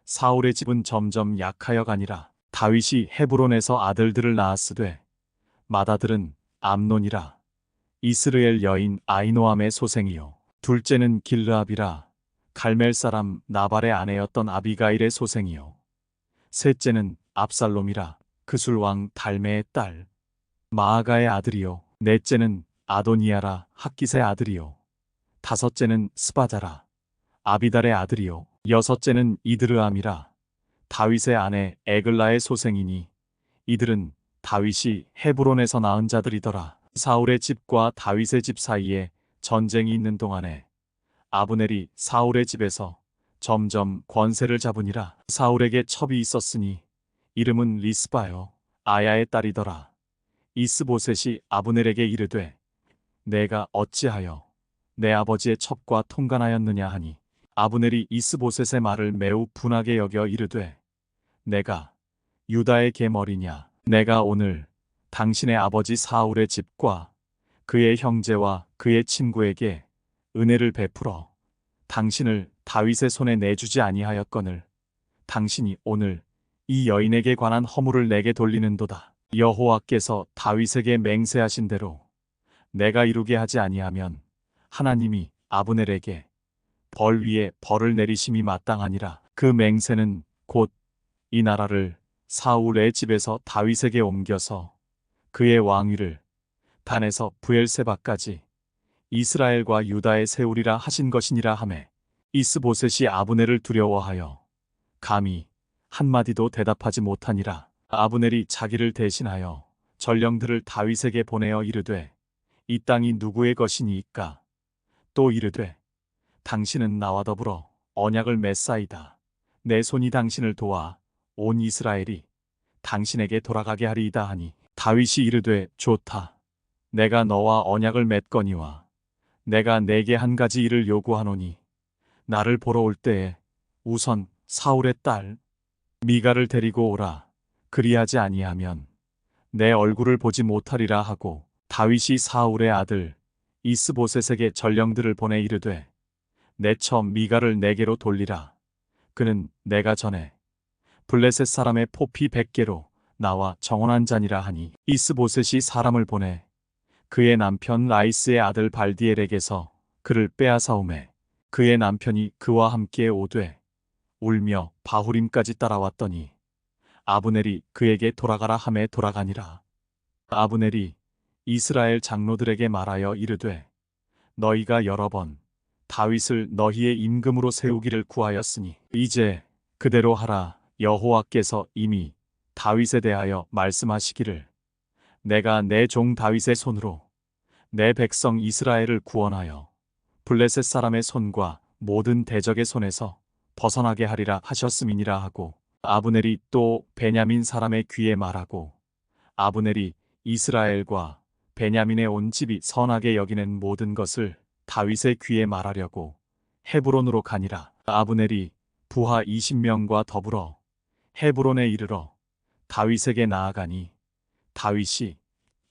사울의 집은 점점 약하여 가니라. 다윗이 헤브론에서 아들들을 낳았으되 맏아들은 암논이라 이스르엘 여인 아히노암의 소생이요 둘째는 길르압이라 갈멜 사람 나발의 아내였던 아비가일의 소생이요 셋째는 압살롬이라 그술 왕 달메의 딸 마아가의 아들이요 넷째는 아도니아라 학깃의 아들이요 다섯째는 스바자라 아비달의 아들이요 여섯째는 이드르암이라 다윗의 아내 에글라의 소생이니 이들은 다윗이 헤브론에서 낳은 자들이더라. 사울의 집과 다윗의 집 사이에 전쟁이 있는 동안에 아브넬이 사울의 집에서 점점 권세를 잡으니라. 사울에게 첩이 있었으니 이름은 리스바요 아야의 딸이더라. 이스보셋이 아브넬에게 이르되 내가 어찌하여 내 아버지의 첩과 통간하였느냐 하니 아브넬이 이스보셋의 말을 매우 분하게 여겨 이르되 내가 유다의 계머리냐 내가 오늘 당신의 아버지 사울의 집과 그의 형제와 그의 친구에게 은혜를 베풀어 당신을 다윗의 손에 내주지 아니하였거늘 당신이 오늘 이 여인에게 관한 허물을 내게 돌리는도다. 여호와께서 다윗에게 맹세하신 대로 내가 이루게 하지 아니하면 하나님이 아브넬에게 벌 위에 벌을 내리심이 마땅하니라. 그 맹세는 곧 이 나라를 사울의 집에서 다윗에게 옮겨서 그의 왕위를 단에서 브엘세바까지 이스라엘과 유다에 세우리라 하신 것이니라 하매 이스보셋이 아브넬을 두려워하여 감히 한마디도 대답하지 못하니라. 아브넬이 자기를 대신하여 전령들을 다윗에게 보내어 이르되 이 땅이 누구의 것이니이까 또 이르되 당신은 나와 더불어 언약을 맺사이다. 내 손이 당신을 도와 온 이스라엘이 당신에게 돌아가게 하리이다 하니 다윗이 이르되 좋다. 내가 너와 언약을 맺거니와 내가 내게 한 가지 일을 요구하노니 나를 보러 올 때에 우선 사울의 딸 미가를 데리고 오라. 그리하지 아니하면 내 얼굴을 보지 못하리라 하고 다윗이 사울의 아들 이스보셋에게 전령들을 보내 이르되 내 처 미가를 내게로 돌리라. 그는 내가 전에 블레셋 사람의 포피 100개로 나와 정언한 자니라 하니 이스보셋이 사람을 보내 그의 남편 라이스의 아들 발디엘에게서 그를 빼앗아오매 그의 남편이 그와 함께 오되 울며 바후림까지 따라왔더니 아브넬이 그에게 돌아가라 하매 돌아가니라. 아브넬이 이스라엘 장로들에게 말하여 이르되 너희가 여러 번 다윗을 너희의 임금으로 세우기를 구하였으니 이제 그대로 하라. 여호와께서 이미 다윗에 대하여 말씀하시기를 내가 내 종 다윗의 손으로 내 백성 이스라엘을 구원하여 블레셋 사람의 손과 모든 대적의 손에서 벗어나게 하리라 하셨음이니라 하고 아브넬이 또 베냐민 사람의 귀에 말하고 아브넬이 이스라엘과 베냐민의 온 집이 선하게 여기는 모든 것을 다윗의 귀에 말하려고 헤브론으로 가니라. 아브넬이 부하 20명과 더불어 헤브론에 이르러 다윗에게 나아가니 다윗이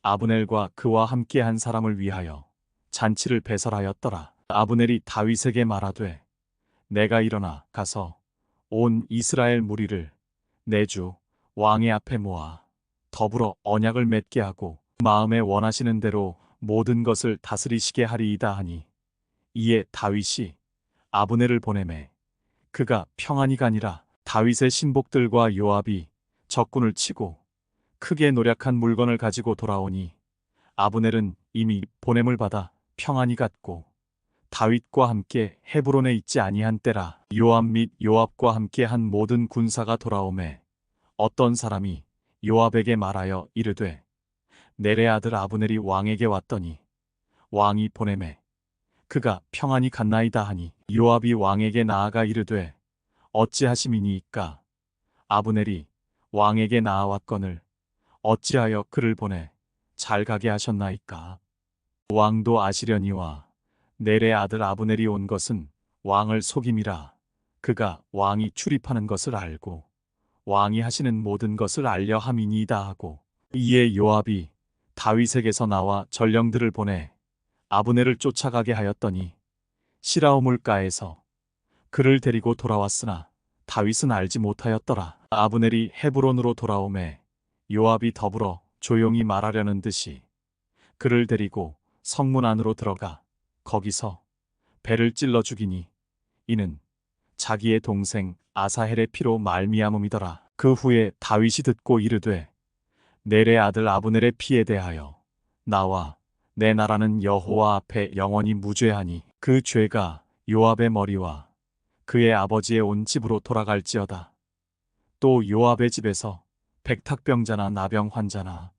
아브넬과 그와 함께 한 사람을 위하여 잔치를 배설하였더라. 아브넬이 다윗에게 말하되 내가 일어나 가서 온 이스라엘 무리를 내 주 왕의 앞에 모아 더불어 언약을 맺게 하고 마음에 원하시는 대로 모든 것을 다스리시게 하리이다 하니 이에 다윗이 아브넬을 보내매 그가 평안히 가니라. 다윗의 신복들과 요압이 적군을 치고 크게 노력한 물건을 가지고 돌아오니 아브넬은 이미 보냄을 받아 평안히 갔고 다윗과 함께 헤브론에 있지 아니한 때라. 요압 및 요압과 함께 한 모든 군사가 돌아오매 어떤 사람이 요압에게 말하여 이르되 넬의 아들 아브넬이 왕에게 왔더니 왕이 보내매 그가 평안히 갔나이다 하니 요압이 왕에게 나아가 이르되 어찌하심이니이까. 아브넬이 왕에게 나아왔거늘 어찌하여 그를 보내 잘 가게 하셨나이까. 왕도 아시려니와 넬의 아들 아브넬이 온 것은 왕을 속임이라. 그가 왕이 출입하는 것을 알고 왕이 하시는 모든 것을 알려 함이니이다 하고 이에 요압이 다윗에게서 나와 전령들을 보내 아브넬을 쫓아가게 하였더니 시라우물가에서 그를 데리고 돌아왔으나 다윗은 알지 못하였더라. 아브넬이 헤브론으로 돌아오매 요압이 더불어 조용히 말하려는 듯이 그를 데리고 성문 안으로 들어가 거기서 배를 찔러 죽이니 이는 자기의 동생 아사헬의 피로 말미암음이더라. 그 후에 다윗이 듣고 이르되 넬의 아들 아브넬의 피에 대하여 나와 내 나라는 여호와 앞에 영원히 무죄하니 그 죄가 요압의 머리와 그의 아버지의 온 집으로 돌아갈지어다. 또 요압의 집에서 백탁병자나 나병 환자나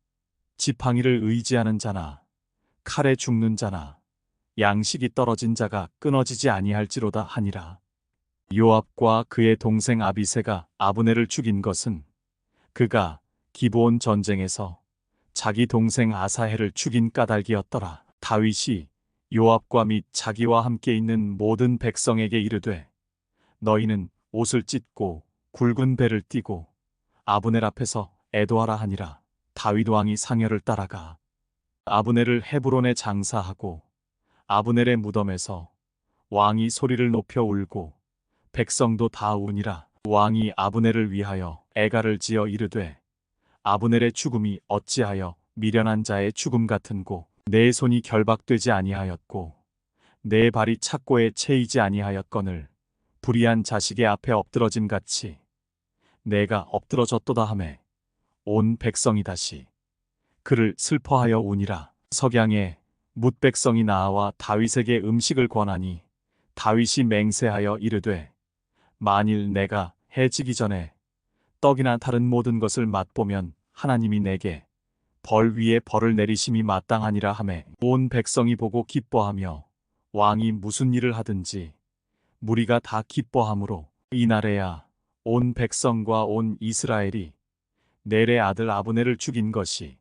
지팡이를 의지하는 자나 칼에 죽는 자나 양식이 떨어진 자가 끊어지지 아니할지로다 하니라. 요압과 그의 동생 아비새가 아브넬을 죽인 것은 그가 기브온 전쟁에서 자기 동생 아사헬을 죽인 까닭이었더라. 다윗이 요압과 및 자기와 함께 있는 모든 백성에게 이르되 너희는 옷을 찢고 굵은 배를 띠고 아브넬 앞에서 애도하라 하니라. 다윗 왕이 상여를 따라가 아브넬을 헤브론에 장사하고 아브넬의 무덤에서 왕이 소리를 높여 울고 백성도 다 우니라. 왕이 아브넬을 위하여 애가를 지어 이르되 아브넬의 죽음이 어찌하여 미련한 자의 죽음 같은고 내 손이 결박되지 아니하였고 내 발이 착고에 채이지 아니하였거늘 불의한 자식의 앞에 엎드러짐 같이 내가 엎드러졌도다 하매 온 백성이 다시 그를 슬퍼하여 우니라. 석양에 뭇 백성이 나와 다윗에게 음식을 권하니 다윗이 맹세하여 이르되 만일 내가 해 지기 전에 떡이나 다른 모든 것을 맛보면 하나님이 내게 벌 위에 벌을 내리심이 마땅하니라 하매 온 백성이 보고 기뻐하며 왕이 무슨 일을 하든지 무리가 다 기뻐하므로 이날에야 온 백성과 온 이스라엘이 넬의 아들 아브넬을 죽인 것이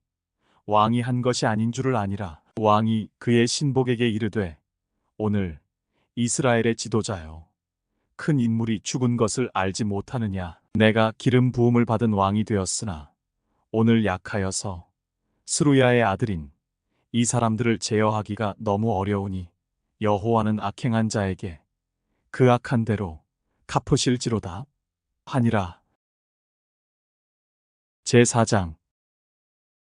왕이 한 것이 아닌 줄을 아니라. 왕이 그의 신복에게 이르되 오늘 이스라엘의 지도자여 큰 인물이 죽은 것을 알지 못하느냐. 내가 기름 부음을 받은 왕이 되었으나 오늘 약하여서 스루야의 아들인 이 사람들을 제어하기가 너무 어려우니 여호와는 악행한 자에게 그 악한 대로 갚으실지로다 하니라. 제4장.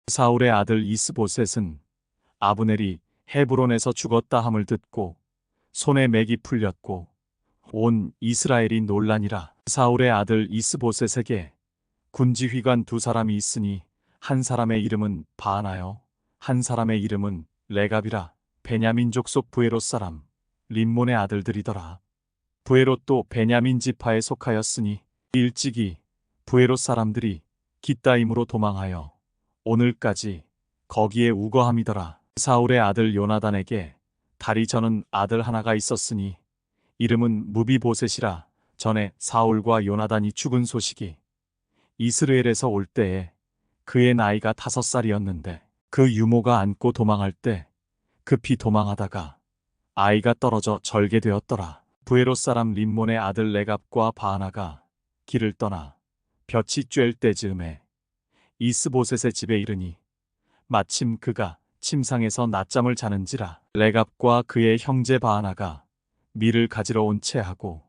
사울의 아들 이스보셋은 아브넬이 헤브론에서 죽었다 함을 듣고 손에 맥이 풀렸고 온 이스라엘이 놀라니라. 사울의 아들 이스보셋에게 군지휘관 두 사람이 있으니 한 사람의 이름은 바하나요 한 사람의 이름은 레갑이라. 베냐민 족속 부에롯 사람 림몬의 아들들이더라. 부에롯도 베냐민 지파에 속하였으니 일찍이 부에롯 사람들이 깃다임으로 도망하여 오늘까지 거기에 우거함이더라. 사울의 아들 요나단에게 다리 저는 아들 하나가 있었으니 이름은 무비보셋이라. 전에 사울과 요나단이 죽은 소식이 이스라엘에서 올 때에 그의 나이가 5살이었는데 그 유모가 안고 도망할 때 급히 도망하다가 아이가 떨어져 절게 되었더라. 부에롯 사람 림몬의 아들 레갑과 바하나가 길을 떠나 볕이 쬐을 때즈음에 이스보셋의 집에 이르니 마침 그가 침상에서 낮잠을 자는지라. 레갑과 그의 형제 바하나가 밀을 가지러 온 채하고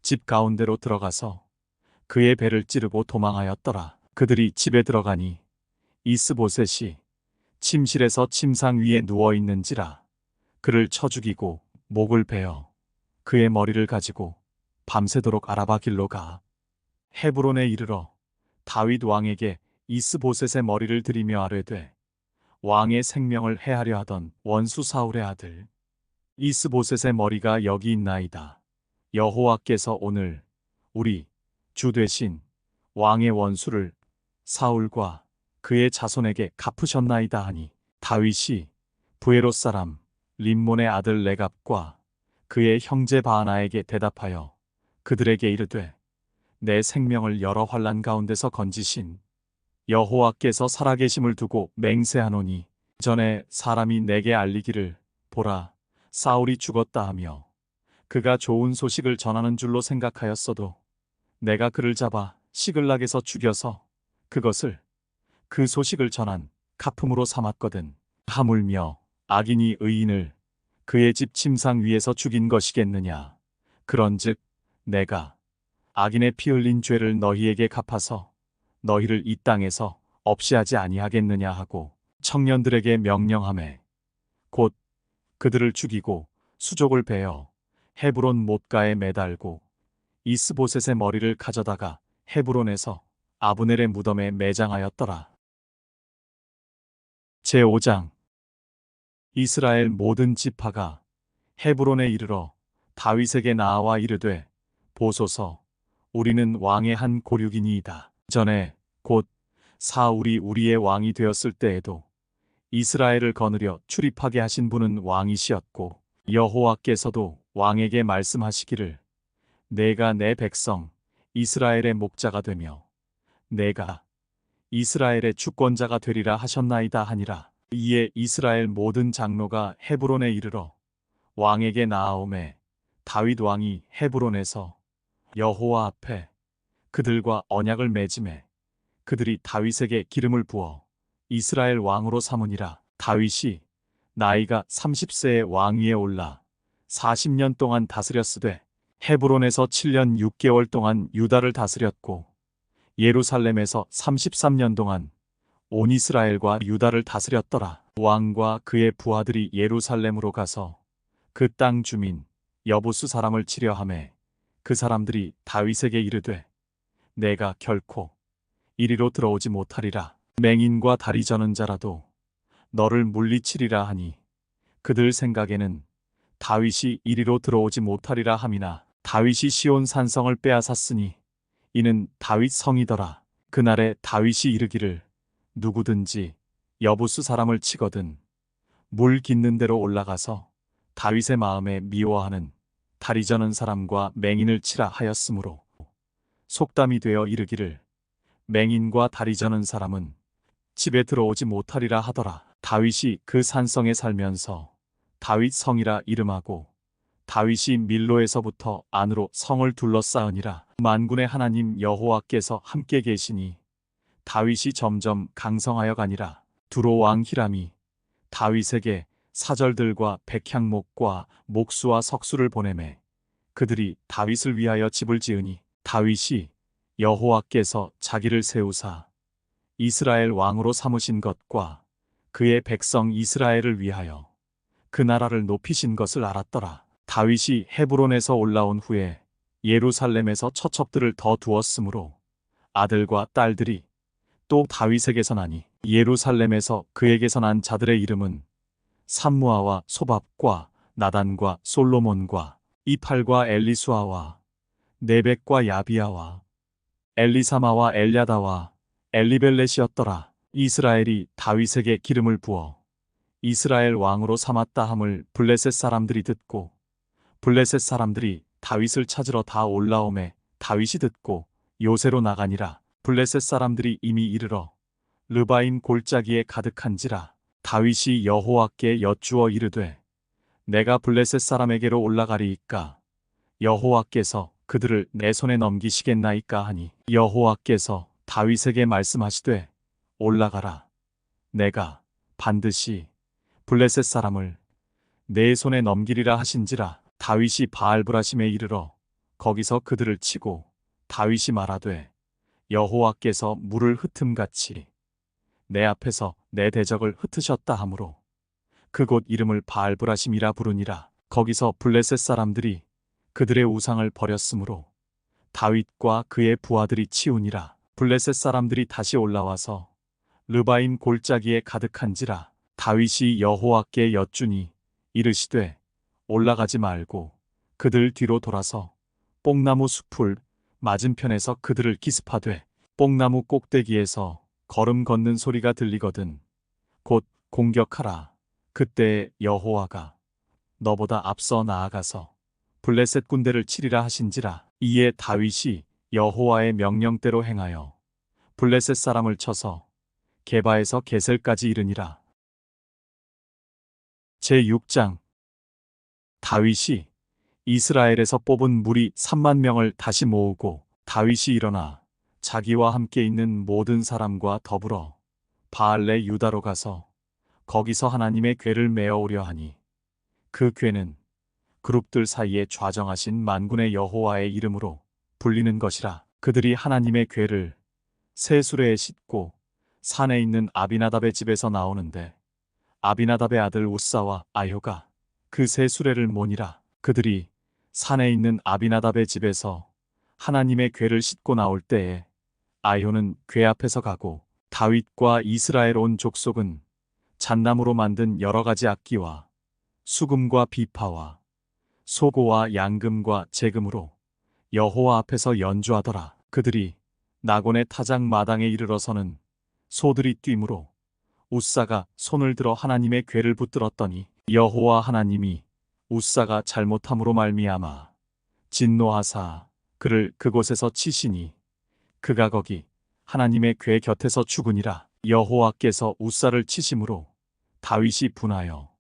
집 가운데로 들어가서 그의 배를 찌르고 도망하였더라. 그들이 집에 들어가니 이스보셋이 침실에서 침상 위에 누워 있는지라. 그를 쳐 죽이고 목을 베어 그의 머리를 가지고 밤새도록 아라바 길로 가 헤브론에 이르러 다윗 왕에게 이스보셋의 머리를 들이며 아뢰되 왕의 생명을 해하려 하던 원수 사울의 아들 이스보셋의 머리가 여기 있나이다. 여호와께서 오늘 우리 주 되신 왕의 원수를 사울과 그의 자손에게 갚으셨나이다 하니 다윗이 부에롯 사람 림몬의 아들 레갑과 그의 형제 바하나에게 대답하여 그들에게 이르되 내 생명을 여러 환난 가운데서 건지신 여호와께서 살아계심을 두고 맹세하노니 전에 사람이 내게 알리기를 보라 사울이 죽었다 하며 그가 좋은 소식을 전하는 줄로 생각하였어도 내가 그를 잡아 시글락에서 죽여서 그것을 그 소식을 전한 가품으로 삼았거든. 하물며 악인이 의인을 그의 집 침상 위에서 죽인 것이겠느냐. 그런즉 내가 악인의 피 흘린 죄를 너희에게 갚아서 너희를 이 땅에서 없이 하지 아니하겠느냐 하고 청년들에게 명령하매 곧 그들을 죽이고 수족을 베어 헤브론 못가에 매달고 이스보셋의 머리를 가져다가 헤브론에서 아브넬의 무덤에 매장하였더라. 제5장. 이스라엘 모든 지파가 헤브론에 이르러 다윗에게 나아와 이르되 보소서 우리는 왕의 한 고륙이니이다. 전에 곧 사울이 우리의 왕이 되었을 때에도 이스라엘을 거느려 출입하게 하신 분은 왕이시었고 여호와께서도 왕에게 말씀하시기를 내가 내 백성 이스라엘의 목자가 되며 내가 이스라엘의 주권자가 되리라 하셨나이다 하니라. 이에 이스라엘 모든 장로가 헤브론에 이르러 왕에게 나아오매 다윗 왕이 헤브론에서 여호와 앞에 그들과 언약을 맺음에 그들이 다윗에게 기름을 부어 이스라엘 왕으로 삼으니라. 다윗이 나이가 30세에 왕 위에 올라 40년 동안 다스렸으되 헤브론에서 7년 6개월 동안 유다를 다스렸고 예루살렘에서 33년 동안 온 이스라엘과 유다를 다스렸더라. 왕과 그의 부하들이 예루살렘으로 가서 그 땅 주민 여부수 사람을 치려 하매 그 사람들이 다윗에게 이르되 내가 결코 이리로 들어오지 못하리라. 맹인과 다리 저는 자라도 너를 물리치리라 하니 그들 생각에는 다윗이 이리로 들어오지 못하리라 함이나 다윗이 시온 산성을 빼앗았으니 이는 다윗 성이더라. 그날에 다윗이 이르기를 누구든지 여부수 사람을 치거든 물 깃는 데로 올라가서 다윗의 마음에 미워하는 다리 저는 사람과 맹인을 치라 하였으므로 속담이 되어 이르기를 맹인과 다리 저는 사람은 집에 들어오지 못하리라 하더라. 다윗이 그 산성에 살면서 다윗 성이라 이름하고 다윗이 밀로에서부터 안으로 성을 둘러싸으니라. 만군의 하나님 여호와께서 함께 계시니 다윗이 점점 강성하여 가니라. 두로 왕 히람이 다윗에게 사절들과 백향목과 목수와 석수를 보내매 그들이 다윗을 위하여 집을 지으니 다윗이 여호와께서 자기를 세우사 이스라엘 왕으로 삼으신 것과 그의 백성 이스라엘을 위하여 그 나라를 높이신 것을 알았더라. 다윗이 헤브론에서 올라온 후에 예루살렘에서 처첩들을 더 두었으므로 아들과 딸들이 또 다윗에게서 나니 예루살렘에서 그에게서 난 자들의 이름은 삼무아와 소밥과 나단과 솔로몬과 이팔과 엘리수아와 네벡과 야비야와 엘리사마와 엘야다와 엘리벨렛이었더라. 이스라엘이 다윗에게 기름을 부어 이스라엘 왕으로 삼았다 함을 블레셋 사람들이 듣고 블레셋 사람들이 다윗을 찾으러 다 올라오매 다윗이 듣고 요새로 나가니라. 블레셋 사람들이 이미 이르러 르바임 골짜기에 가득한지라. 다윗이 여호와께 여쭈어 이르되 내가 블레셋 사람에게로 올라가리이까 여호와께서 그들을 내 손에 넘기시겠나이까 하니 여호와께서 다윗에게 말씀하시되 올라가라. 내가 반드시 블레셋 사람을 내 손에 넘기리라 하신지라. 다윗이 바알브라심에 이르러 거기서 그들을 치고 다윗이 말하되 여호와께서 물을 흩음같이 내 앞에서 내 대적을 흩으셨다 하므로 그곳 이름을 바알브라심이라 부르니라. 거기서 블레셋 사람들이 그들의 우상을 버렸으므로 다윗과 그의 부하들이 치우니라. 블레셋 사람들이 다시 올라와서 르바임 골짜기에 가득한지라. 다윗이 여호와께 여쭈니 이르시되 올라가지 말고 그들 뒤로 돌아서 뽕나무 숲을 맞은편에서 그들을 기습하되 뽕나무 꼭대기에서 걸음 걷는 소리가 들리거든 곧 공격하라. 그때 여호와가 너보다 앞서 나아가서 블레셋 군대를 치리라 하신지라. 이에 다윗이 여호와의 명령대로 행하여 블레셋 사람을 쳐서 게바에서 게셀까지 이르니라. 제6장. 다윗이 이스라엘에서 뽑은 무리 3만 명을 다시 모으고 다윗이 일어나 자기와 함께 있는 모든 사람과 더불어 바알레 유다로 가서 거기서 하나님의 궤를 메어오려 하니 그 궤는 그룹들 사이에 좌정하신 만군의 여호와의 이름으로 불리는 것이라. 그들이 하나님의 궤를 새 수레에 싣고 산에 있는 아비나답의 집에서 나오는데 아비나답의 아들 우사와 아효가 그 새 수레를 모니라. 그들이 산에 있는 아비나답의 집에서 하나님의 궤를 싣고 나올 때에 아효는 궤 앞에서 가고 다윗과 이스라엘 온 족속은 잣나무로 만든 여러 가지 악기와 수금과 비파와 소고와 양금과 제금으로 여호와 앞에서 연주하더라. 그들이 나곤의 타작 마당에 이르러서는 소들이 뛰므로 우사가 손을 들어 하나님의 궤를 붙들었더니 여호와 하나님이 웃사가 잘못함으로 말미암아 진노하사 그를 그곳에서 치시니 그가 거기 하나님의 궤 곁에서 죽으니라. 여호와께서 웃사를 치심으로 다윗이 분하여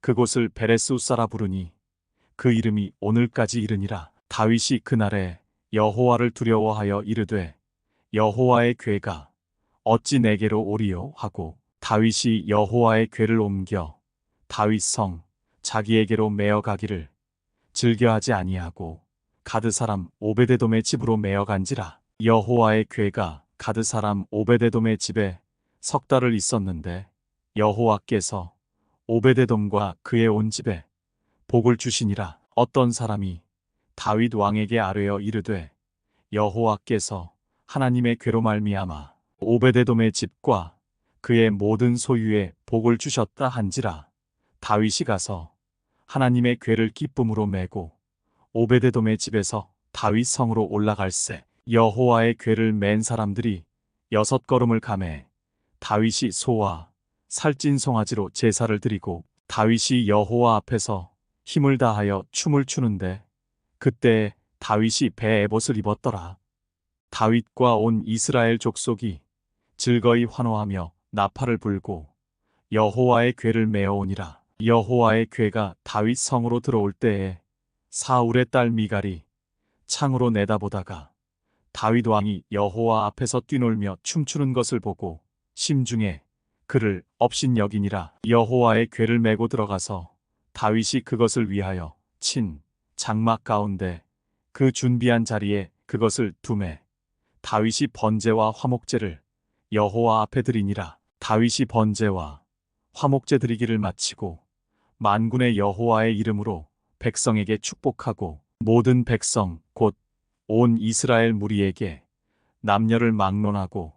그곳을 베레스 웃사라 부르니 그 이름이 오늘까지 이르니라. 다윗이 그날에 여호와를 두려워하여 이르되 여호와의 궤가 어찌 내게로 오리요 하고 다윗이 여호와의 궤를 옮겨 다윗 성 자기에게로 메어 가기를 즐겨하지 아니하고 가드 사람 오베데돔의 집으로 메어 간지라. 여호와의 궤가 가드 사람 오베데돔의 집에 석 달을 있었는데 여호와께서 오베데돔과 그의 온 집에 복을 주시니라. 어떤 사람이 다윗 왕에게 아뢰어 이르되 여호와께서 하나님의 궤로 말미암아 오베데돔의 집과 그의 모든 소유에 복을 주셨다 한지라. 다윗이 가서 하나님의 궤를 기쁨으로 메고 오베데돔의 집에서 다윗 성으로 올라갈새 여호와의 궤를 맨 사람들이 6걸음을 가매 다윗이 소와 살찐 송아지로 제사를 드리고 다윗이 여호와 앞에서 힘을 다하여 춤을 추는데 그때 다윗이 배 에봇을 입었더라. 다윗과 온 이스라엘 족속이 즐거이 환호하며 나팔을 불고 여호와의 궤를 메어오니라. 여호와의 궤가 다윗 성으로 들어올 때에 사울의 딸 미갈이 창으로 내다보다가 다윗 왕이 여호와 앞에서 뛰놀며 춤추는 것을 보고 심중에 그를 업신여기니라. 여호와의 궤를 메고 들어가서 다윗이 그것을 위하여 친 장막 가운데 그 준비한 자리에 그것을 두매 다윗이 번제와 화목제를 여호와 앞에 드리니라. 다윗이 번제와 화목제 드리기를 마치고 만군의 여호와의 이름으로 백성에게 축복하고 모든 백성 곧 온 이스라엘 무리에게 남녀를 막론하고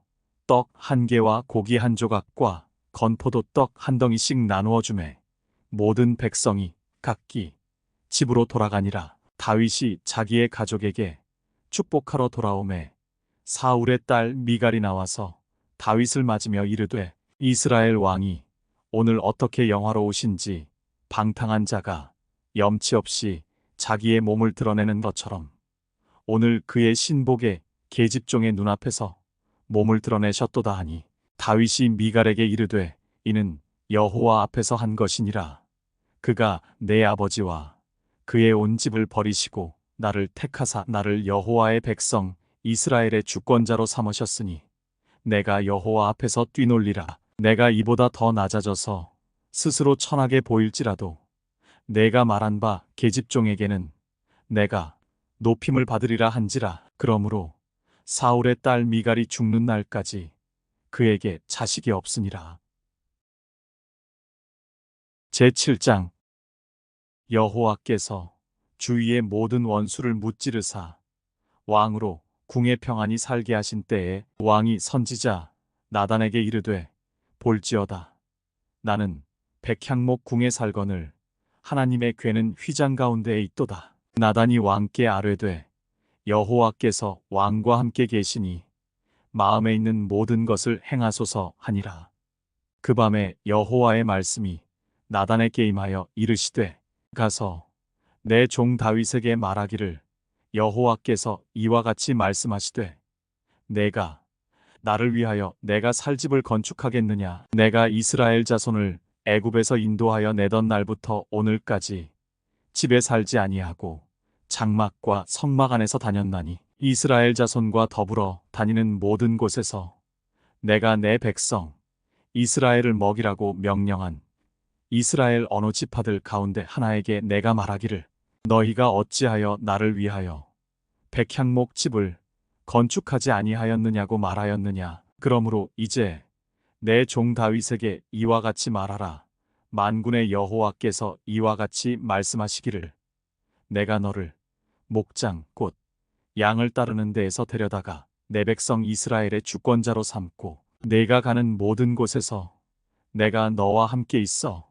떡 한 개와 고기 한 조각과 건포도 떡 한 덩이씩 나누어 주매 모든 백성이 각기 집으로 돌아가니라. 다윗이 자기의 가족에게 축복하러 돌아오매 사울의 딸 미갈이 나와서 다윗을 맞으며 이르되 이스라엘 왕이 오늘 어떻게 영화로우신지 방탕한 자가 염치 없이 자기의 몸을 드러내는 것처럼 오늘 그의 신복의 계집종의 눈앞에서 몸을 드러내셨도다 하니 다윗이 미갈에게 이르되 이는 여호와 앞에서 한 것이니라. 그가 내 아버지와 그의 온 집을 버리시고 나를 택하사 나를 여호와의 백성 이스라엘의 주권자로 삼으셨으니 내가 여호와 앞에서 뛰놀리라. 내가 이보다 더 낮아져서 스스로 천하게 보일지라도 내가 말한 바 계집종에게는 내가 높임을 받으리라 한지라. 그러므로 사울의 딸 미갈이 죽는 날까지 그에게 자식이 없으니라. 제7장 여호와께서 주위의 모든 원수를 무찌르사 왕으로 궁에 평안히 살게 하신 때에 왕이 선지자 나단에게 이르되 볼지어다 나는 백향목 궁에 살거늘 하나님의 궤는 휘장 가운데에 있도다. 나단이 왕께 아뢰되 여호와께서 왕과 함께 계시니 마음에 있는 모든 것을 행하소서 하니라. 그 밤에 여호와의 말씀이 나단에게 임하여 이르시되 가서 내 종 다윗에게 말하기를 여호와께서 이와 같이 말씀하시되 내가 나를 위하여 내가 살 집을 건축하겠느냐. 내가 이스라엘 자손을 애굽에서 인도하여 내던 날부터 오늘까지 집에 살지 아니하고 장막과 성막 안에서 다녔나니 이스라엘 자손과 더불어 다니는 모든 곳에서 내가 내 백성 이스라엘을 먹이라고 명령한 이스라엘 어느 지파들 가운데 하나에게 내가 말하기를 너희가 어찌하여 나를 위하여 백향목 집을 건축하지 아니하였느냐고 말하였느냐. 그러므로 이제 내 종 다윗에게 이와 같이 말하라. 만군의 여호와께서 이와 같이 말씀하시기를 내가 너를 목장 곧 양을 따르는 데에서 데려다가 내 백성 이스라엘의 주권자로 삼고 내가 가는 모든 곳에서 내가 너와 함께 있어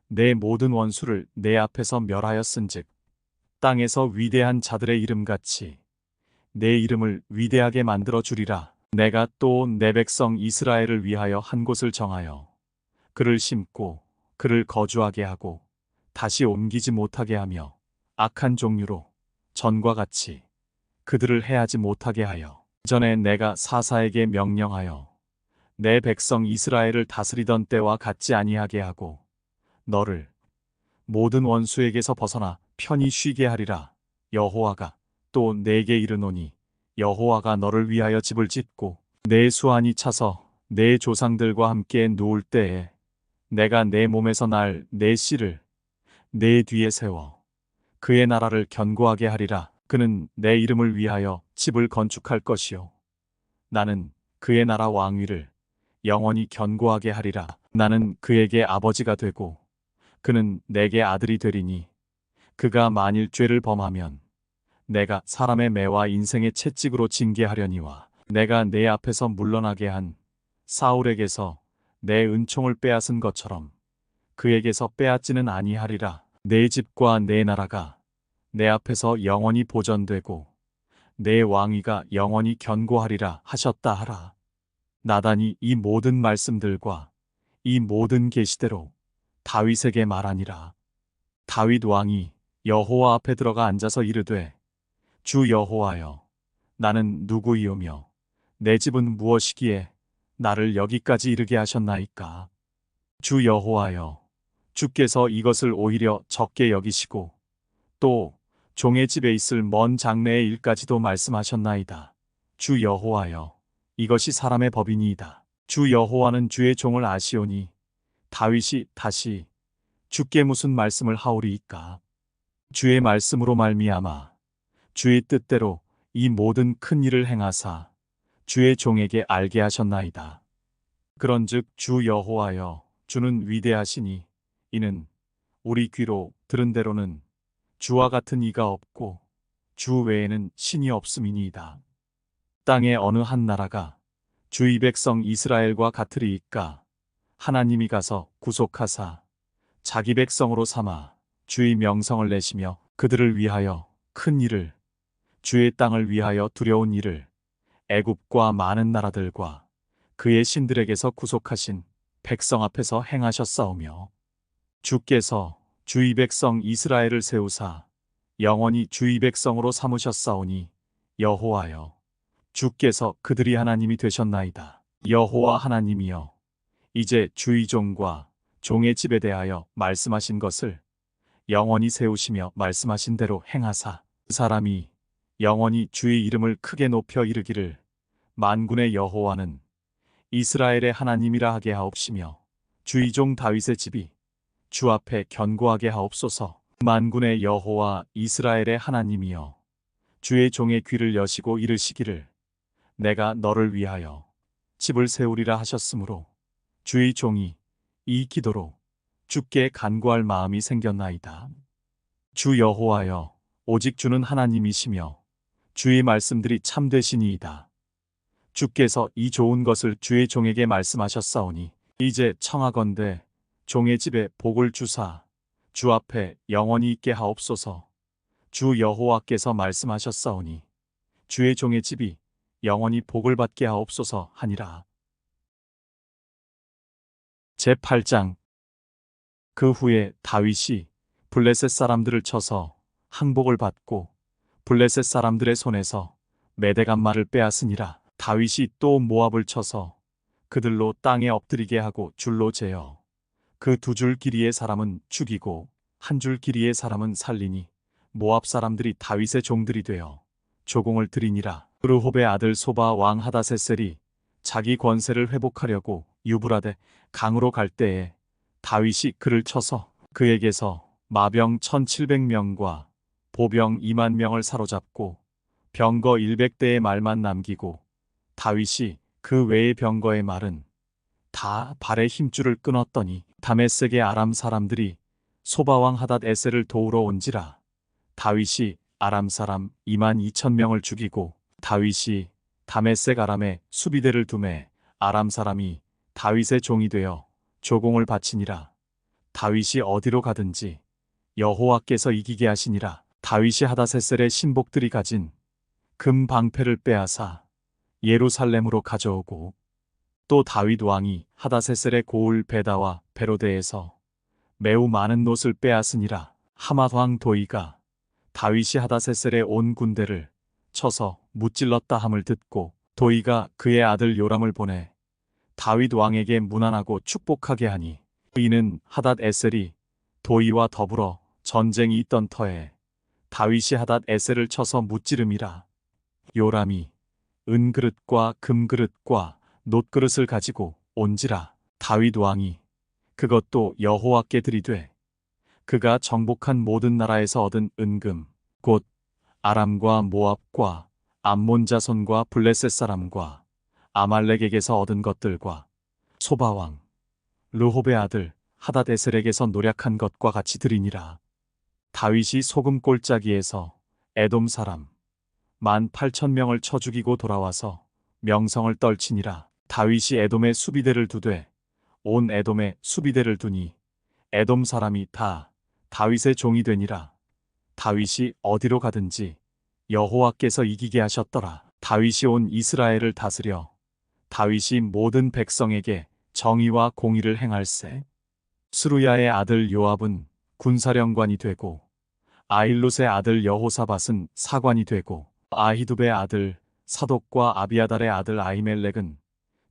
내 모든 원수를 내 앞에서 멸하였은즉 땅에서 위대한 자들의 이름같이 내 이름을 위대하게 만들어 주리라. 내가 또 내 백성 이스라엘을 위하여 한 곳을 정하여 그를 심고 그를 거주하게 하고 다시 옮기지 못하게 하며 악한 종류로 전과 같이 그들을 해하지 못하게 하여 전에 내가 사사에게 명령하여 내 백성 이스라엘을 다스리던 때와 같지 아니하게 하고 너를 모든 원수에게서 벗어나 편히 쉬게 하리라. 여호와가 또 내게 이르노니 여호와가 너를 위하여 집을 짓고 내 수완이 차서 내 조상들과 함께 누울 때에 내가 내 몸에서 날 내 씨를 내 뒤에 세워 그의 나라를 견고하게 하리라. 그는 내 이름을 위하여 집을 건축할 것이요 나는 그의 나라 왕위를 영원히 견고하게 하리라. 나는 그에게 아버지가 되고 그는 내게 아들이 되리니 그가 만일 죄를 범하면 내가 사람의 매와 인생의 채찍으로 징계하려니와 내가 내 앞에서 물러나게 한 사울에게서 내 은총을 빼앗은 것처럼 그에게서 빼앗지는 아니하리라. 내 집과 내 나라가 내 앞에서 영원히 보전되고 내 왕위가 영원히 견고하리라 하셨다 하라. 나단이 이 모든 말씀들과 이 모든 계시대로 다윗에게 말하니라. 다윗 왕이 여호와 앞에 들어가 앉아서 이르되 주 여호와여 나는 누구이오며 내 집은 무엇이기에 나를 여기까지 이르게 하셨나이까. 주 여호와여 주께서 이것을 오히려 적게 여기시고 또 종의 집에 있을 먼 장래의 일까지도 말씀하셨나이다. 주 여호와여 이것이 사람의 법이니이다. 주 여호와는 주의 종을 아시오니 다윗이 다시 주께 무슨 말씀을 하오리이까. 주의 말씀으로 말미암아 주의 뜻대로 이 모든 큰 일을 행하사 주의 종에게 알게 하셨나이다. 그런즉 주 여호와여 주는 위대하시니 이는 우리 귀로 들은 대로는 주와 같은 이가 없고 주 외에는 신이 없음이니이다. 땅의 어느 한 나라가 주의 백성 이스라엘과 같으리이까. 하나님이 가서 구속하사 자기 백성으로 삼아 주의 명성을 내시며 그들을 위하여 큰 일을 주의 땅을 위하여 두려운 일을 애굽과 많은 나라들과 그의 신들에게서 구속하신 백성 앞에서 행하셨사오며 주께서 주의 백성 이스라엘을 세우사 영원히 주의 백성으로 삼으셨사오니 여호와여 주께서 그들이 하나님이 되셨나이다. 여호와 하나님이여 이제 주의 종과 종의 집에 대하여 말씀하신 것을 영원히 세우시며 말씀하신 대로 행하사 그 사람이 영원히 주의 이름을 크게 높여 이르기를 만군의 여호와는 이스라엘의 하나님이라 하게 하옵시며 주의 종 다윗의 집이 주 앞에 견고하게 하옵소서. 만군의 여호와 이스라엘의 하나님이여 주의 종의 귀를 여시고 이르시기를 내가 너를 위하여 집을 세우리라 하셨으므로 주의 종이 이 기도로 주께 간구할 마음이 생겼나이다. 주 여호와여 오직 주는 하나님이시며 주의 말씀들이 참되시니이다. 주께서 이 좋은 것을 주의 종에게 말씀하셨사오니 이제 청하건대 종의 집에 복을 주사 주 앞에 영원히 있게 하옵소서. 주 여호와께서 말씀하셨사오니 주의 종의 집이 영원히 복을 받게 하옵소서 하니라. 제8장. 그 후에 다윗이 블레셋 사람들을 쳐서 항복을 받고 블레셋 사람들의 손에서 메대간말을 빼앗으니라. 다윗이 또 모압을 쳐서 그들로 땅에 엎드리게 하고 줄로 재어 그 두 줄 길이의 사람은 죽이고 한 줄 길이의 사람은 살리니 모압 사람들이 다윗의 종들이 되어 조공을 드리니라. 르홉의 아들 소바 왕 하다세셀이 자기 권세를 회복하려고 유브라데 강으로 갈 때에 다윗이 그를 쳐서 그에게서 마병 1700명과 보병 2만 명을 사로잡고 병거 100대의 말만 남기고 다윗이 그 외의 병거의 말은 다 발의 힘줄을 끊었더니 다메섹의 아람 사람들이 소바왕 하닷 에셀을 도우러 온지라. 다윗이 아람 사람 2만 2천 명을 죽이고 다윗이 다메섹 아람에 수비대를 두매 아람 사람이 다윗의 종이 되어 조공을 바치니라. 다윗이 어디로 가든지 여호와께서 이기게 하시니라. 다윗이 하닷에셀의 신복들이 가진 금 방패를 빼앗아 예루살렘으로 가져오고 또 다윗 왕이 하닷에셀의 고을 베다와 베로데에서 매우 많은 놋을 빼앗으니라. 하맛 왕 도이가 다윗이 하다세셀의 온 군대를 쳐서 무찔렀다 함을 듣고 도이가 그의 아들 요람을 보내 다윗 왕에게 문안하고 축복하게 하니 이는 하닷에셀이 도이와 더불어 전쟁이 있던 터에 다윗이 하닷에셀을 쳐서 무찌름이라. 요람이 은그릇과 금그릇과 놋그릇을 가지고 온지라. 다윗 왕이 그것도 여호와께 드리되 그가 정복한 모든 나라에서 얻은 은금 곧 아람과 모압과 암몬 자손과 블레셋 사람과 아말렉에게서 얻은 것들과 소바왕 르홉의 아들 하닷에셀에게서 노략한 것과 같이 드리니라. 다윗이 소금 골짜기에서 에돔 사람 18,000명을 쳐 죽이고 돌아와서 명성을 떨치니라. 다윗이 에돔에 수비대를 두되 온 에돔에 수비대를 두니 에돔 사람이 다 다윗의 종이 되니라. 다윗이 어디로 가든지 여호와께서 이기게 하셨더라. 다윗이 온 이스라엘을 다스려 다윗이 모든 백성에게 정의와 공의를 행할세. 스루야의 아들 요압은 군사령관이 되고 아일롯의 아들 여호사밧은 사관이 되고 아히두베의 아들 사독과 아비아달의 아들 아히멜렉은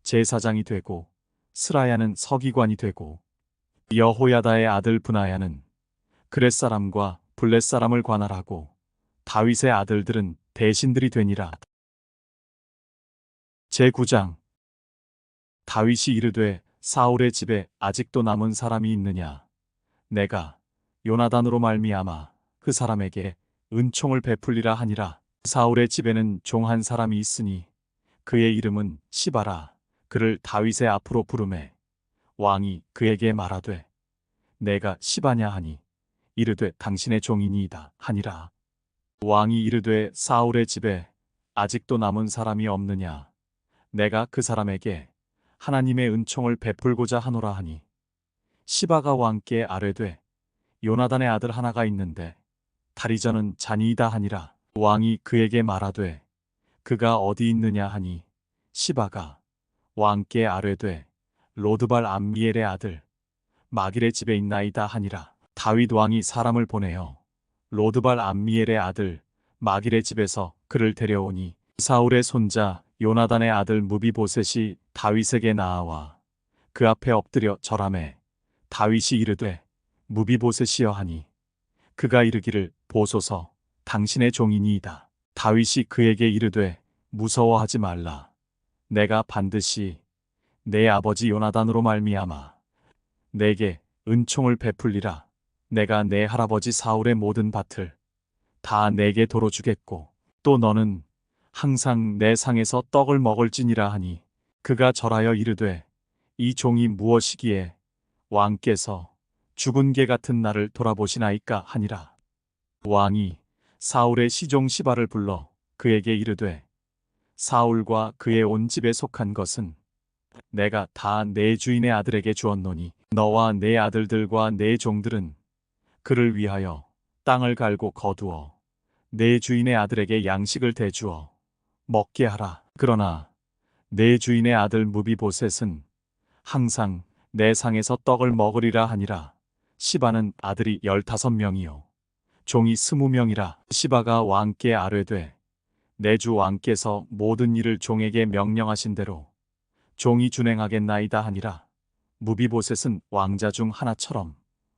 제사장이 되고 스라야는 서기관이 되고 여호야다의 아들 브나야는 그렛 사람과 블렛 사람을 관할하고 다윗의 아들들은 대신들이 되니라. 제9장. 다윗이 이르되 사울의 집에 아직도 남은 사람이 있느냐. 내가 요나단으로 말미암아 그 사람에게 은총을 베풀리라 하니라. 사울의 집에는 종 한 사람이 있으니 그의 이름은 시바라. 그를 다윗의 앞으로 부르매 왕이 그에게 말하되 내가 시바냐 하니 이르되 당신의 종이니이다 하니라. 왕이 이르되 사울의 집에 아직도 남은 사람이 없느냐. 내가 그 사람에게 하나님의 은총을 베풀고자 하노라 하니 시바가 왕께 아뢰되 요나단의 아들 하나가 있는데 다리저는 잔이이다 하니라. 왕이 그에게 말하되 그가 어디 있느냐 하니 시바가 왕께 아뢰되 로드발 암미엘의 아들 마길의 집에 있나이다 하니라. 다윗 왕이 사람을 보내어 로드발 암미엘의 아들 마길의 집에서 그를 데려오니 사울의 손자 요나단의 아들 무비보셋이 다윗에게 나아와 그 앞에 엎드려 절하매 다윗이 이르되 무비보셋이여 하니 그가 이르기를 보소서 당신의 종이니이다. 다윗이 그에게 이르되 무서워하지 말라. 내가 반드시 내 아버지 요나단으로 말미암아 내게 은총을 베풀리라. 내가 내 할아버지 사울의 모든 밭을 다 내게 도로 주겠고 또 너는 항상 내 상에서 떡을 먹을지니라 하니 그가 절하여 이르되 이 종이 무엇이기에 왕께서 죽은 개 같은 나를 돌아보시나이까 하니라. 왕이 사울의 시종 시바를 불러 그에게 이르되 사울과 그의 온 집에 속한 것은 내가 다 내 주인의 아들에게 주었노니 너와 내 아들들과 내 종들은 그를 위하여 땅을 갈고 거두어 내 주인의 아들에게 양식을 대주어 먹게 하라. 그러나 내 주인의 아들 무비보셋은 항상 내 상에서 떡을 먹으리라 하니라. 시바는 아들이 15명이요 종이 20명이라. 시바가 왕께 아뢰되 내 주 왕께서 모든 일을 종에게 명령하신 대로 종이 준행하겠나이다 하니라. 무비보셋은 왕자 중 하나처럼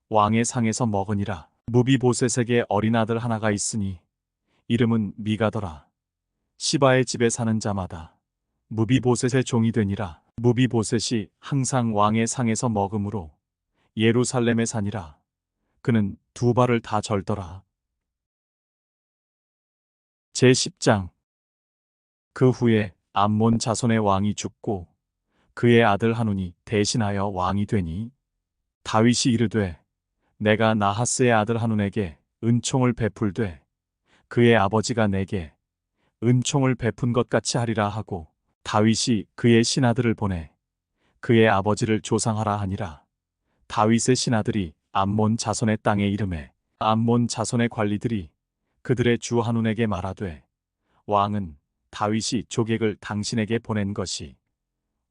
왕의 상에서 먹으니라. 무비보셋에게 어린 아들 하나가 있으니 이름은 미가더라. 시바의 집에 사는 자마다 무비보셋의 종이 되니라. 무비보셋이 항상 왕의 상에서 먹음으로 예루살렘에 사니라. 그는 두 발을 다 절더라. 제10장. 그 후에 암몬 자손의 왕이 죽고 그의 아들 하눈이 대신하여 왕이 되니 다윗이 이르되 내가 나하스의 아들 하눈에게 은총을 베풀되 그의 아버지가 내게 은총을 베푼 것 같이 하리라 하고 다윗이 그의 신하들을 보내 그의 아버지를 조상하라 하니라. 다윗의 신하들이 암몬 자손의 땅에 이르매 암몬 자손의 관리들이 그들의 주 하눈에게 말하되 왕은 다윗이 조객을 당신에게 보낸 것이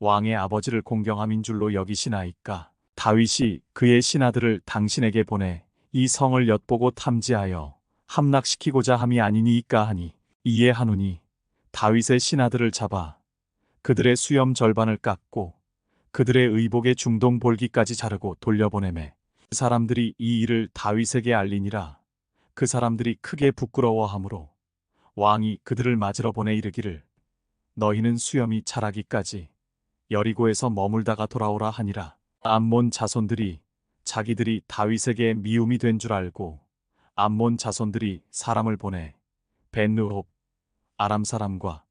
왕의 아버지를 공경함인 줄로 여기시나이까. 다윗이 그의 신하들을 당신에게 보내 이 성을 엿보고 탐지하여 함락시키고자 함이 아니니이까 하니, 이에 하누니 다윗의 신하들을 잡아 그들의 수염 절반을 깎고 그들의 의복의 중동 볼기까지 자르고 돌려보내매 사람들이 이 일을 다윗에게 알리니라. 그 사람들이 크게 부끄러워하므로 왕이 그들을 맞으러 보내 이르기를 너희는 수염이 자라기까지 여리고에서 머물다가 돌아오라 하니라. 암몬 자손들이 자기들이 다윗에게 미움이 된 줄 알고 암몬 자손들이 사람을 보내 벤느홉 아람 사람과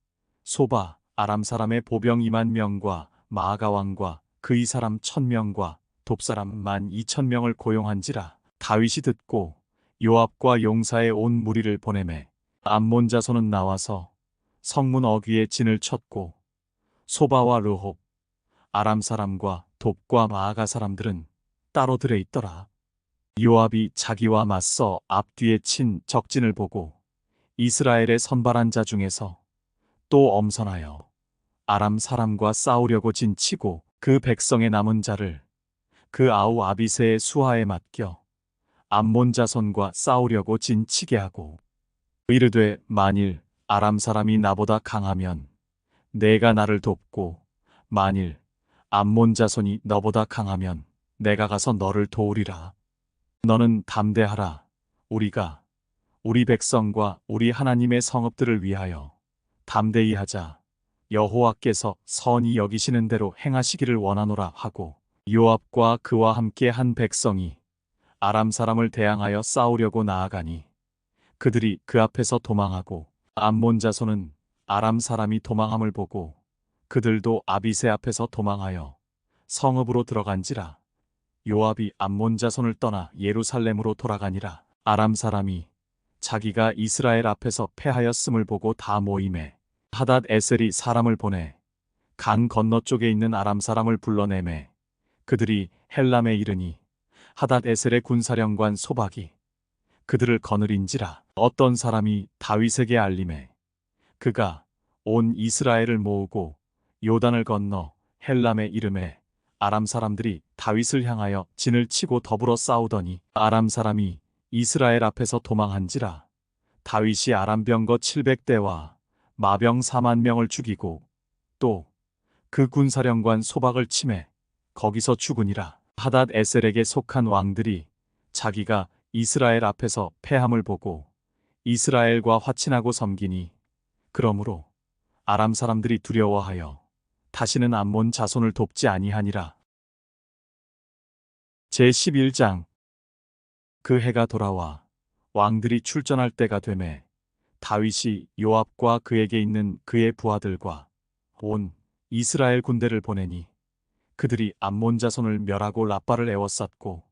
소바 아람 사람의 보병 2만 명과 마아가 왕과 그이 사람 1,000명과 돕사람 12,000명을 고용한지라. 다윗이 듣고 요압과 용사의 온 무리를 보내매 암몬 자손은 나와서 성문 어귀에 진을 쳤고 소바와 르홉 아람 사람과 돕과 마아가 사람들은 따로 들에 있더라. 요압이 자기와 맞서 앞뒤에 친 적진을 보고 이스라엘의 선발한 자 중에서 또 엄선하여 아람 사람과 싸우려고 진치고 그 백성의 남은 자를 그 아우 아비새의 수하에 맡겨 암몬 자손과 싸우려고 진치게 하고 이르되 만일 아람 사람이 나보다 강하면 내가 나를 돕고 만일 암몬 자손이 너보다 강하면 내가 가서 너를 도우리라. 너는 담대하라. 우리가 우리 백성과 우리 하나님의 성읍들을 위하여 담대히 하자. 여호와께서 선히 여기시는 대로 행하시기를 원하노라 하고 요압과 그와 함께 한 백성이 아람 사람을 대항하여 싸우려고 나아가니 그들이 그 앞에서 도망하고 암몬 자손은 아람 사람이 도망함을 보고 그들도 아비새 앞에서 도망하여 성읍으로 들어간지라. 요압이 암몬 자손을 떠나 예루살렘으로 돌아가니라. 아람 사람이 자기가 이스라엘 앞에서 패하였음을 보고 다 모임에 하닷 에셀이 사람을 보내 강 건너쪽에 있는 아람 사람을 불러내매 그들이 헬람에 이르니 하닷 에셀의 군사령관 소박이 그들을 거느린지라. 어떤 사람이 다윗에게 알림해 그가 온 이스라엘을 모으고 요단을 건너 헬람에 이르매 아람 사람들이 다윗을 향하여 진을 치고 더불어 싸우더니 아람 사람이 이스라엘 앞에서 도망한지라. 다윗이 아람 병거 700대와 마병 4만 명을 죽이고 또 그 군사령관 소박을 치매 거기서 죽으니라. 하닷 에셀에게 속한 왕들이 자기가 이스라엘 앞에서 패함을 보고 이스라엘과 화친하고 섬기니 그러므로 아람 사람들이 두려워하여 다시는 암몬 자손을 돕지 아니하니라. 제11장. 그 해가 돌아와 왕들이 출전할 때가 되매 다윗이 요압과 그에게 있는 그의 부하들과 온 이스라엘 군대를 보내니 그들이 암몬 자손을 멸하고 라빠를 에워쌌고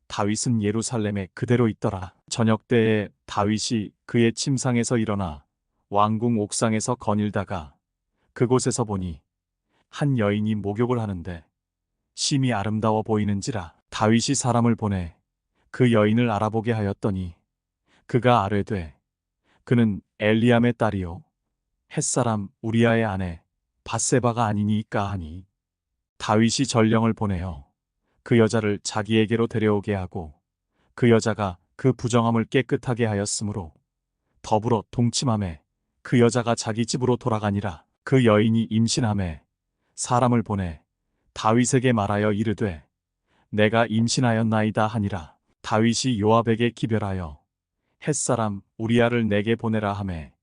다윗은 예루살렘에 그대로 있더라. 저녁 때에 다윗이 그의 침상에서 일어나 왕궁 옥상에서 거닐다가 그곳에서 보니 한 여인이 목욕을 하는데 심히 아름다워 보이는지라. 다윗이 사람을 보내 그 여인을 알아보게 하였더니 그가 아뢰되 그는 엘리암의 딸이요 햇사람 우리아의 아내 밧세바가 아니니까 하니 다윗이 전령을 보내어 그 여자를 자기에게로 데려오게 하고 그 여자가 그 부정함을 깨끗하게 하였으므로 더불어 동침함에 그 여자가 자기 집으로 돌아가니라. 그 여인이 임신함에 사람을 보내 다윗에게 말하여 이르되 내가 임신하였나이다 하니라. 다윗이 요압에게 기별하여 햇사람 우리아를 내게 보내라 하매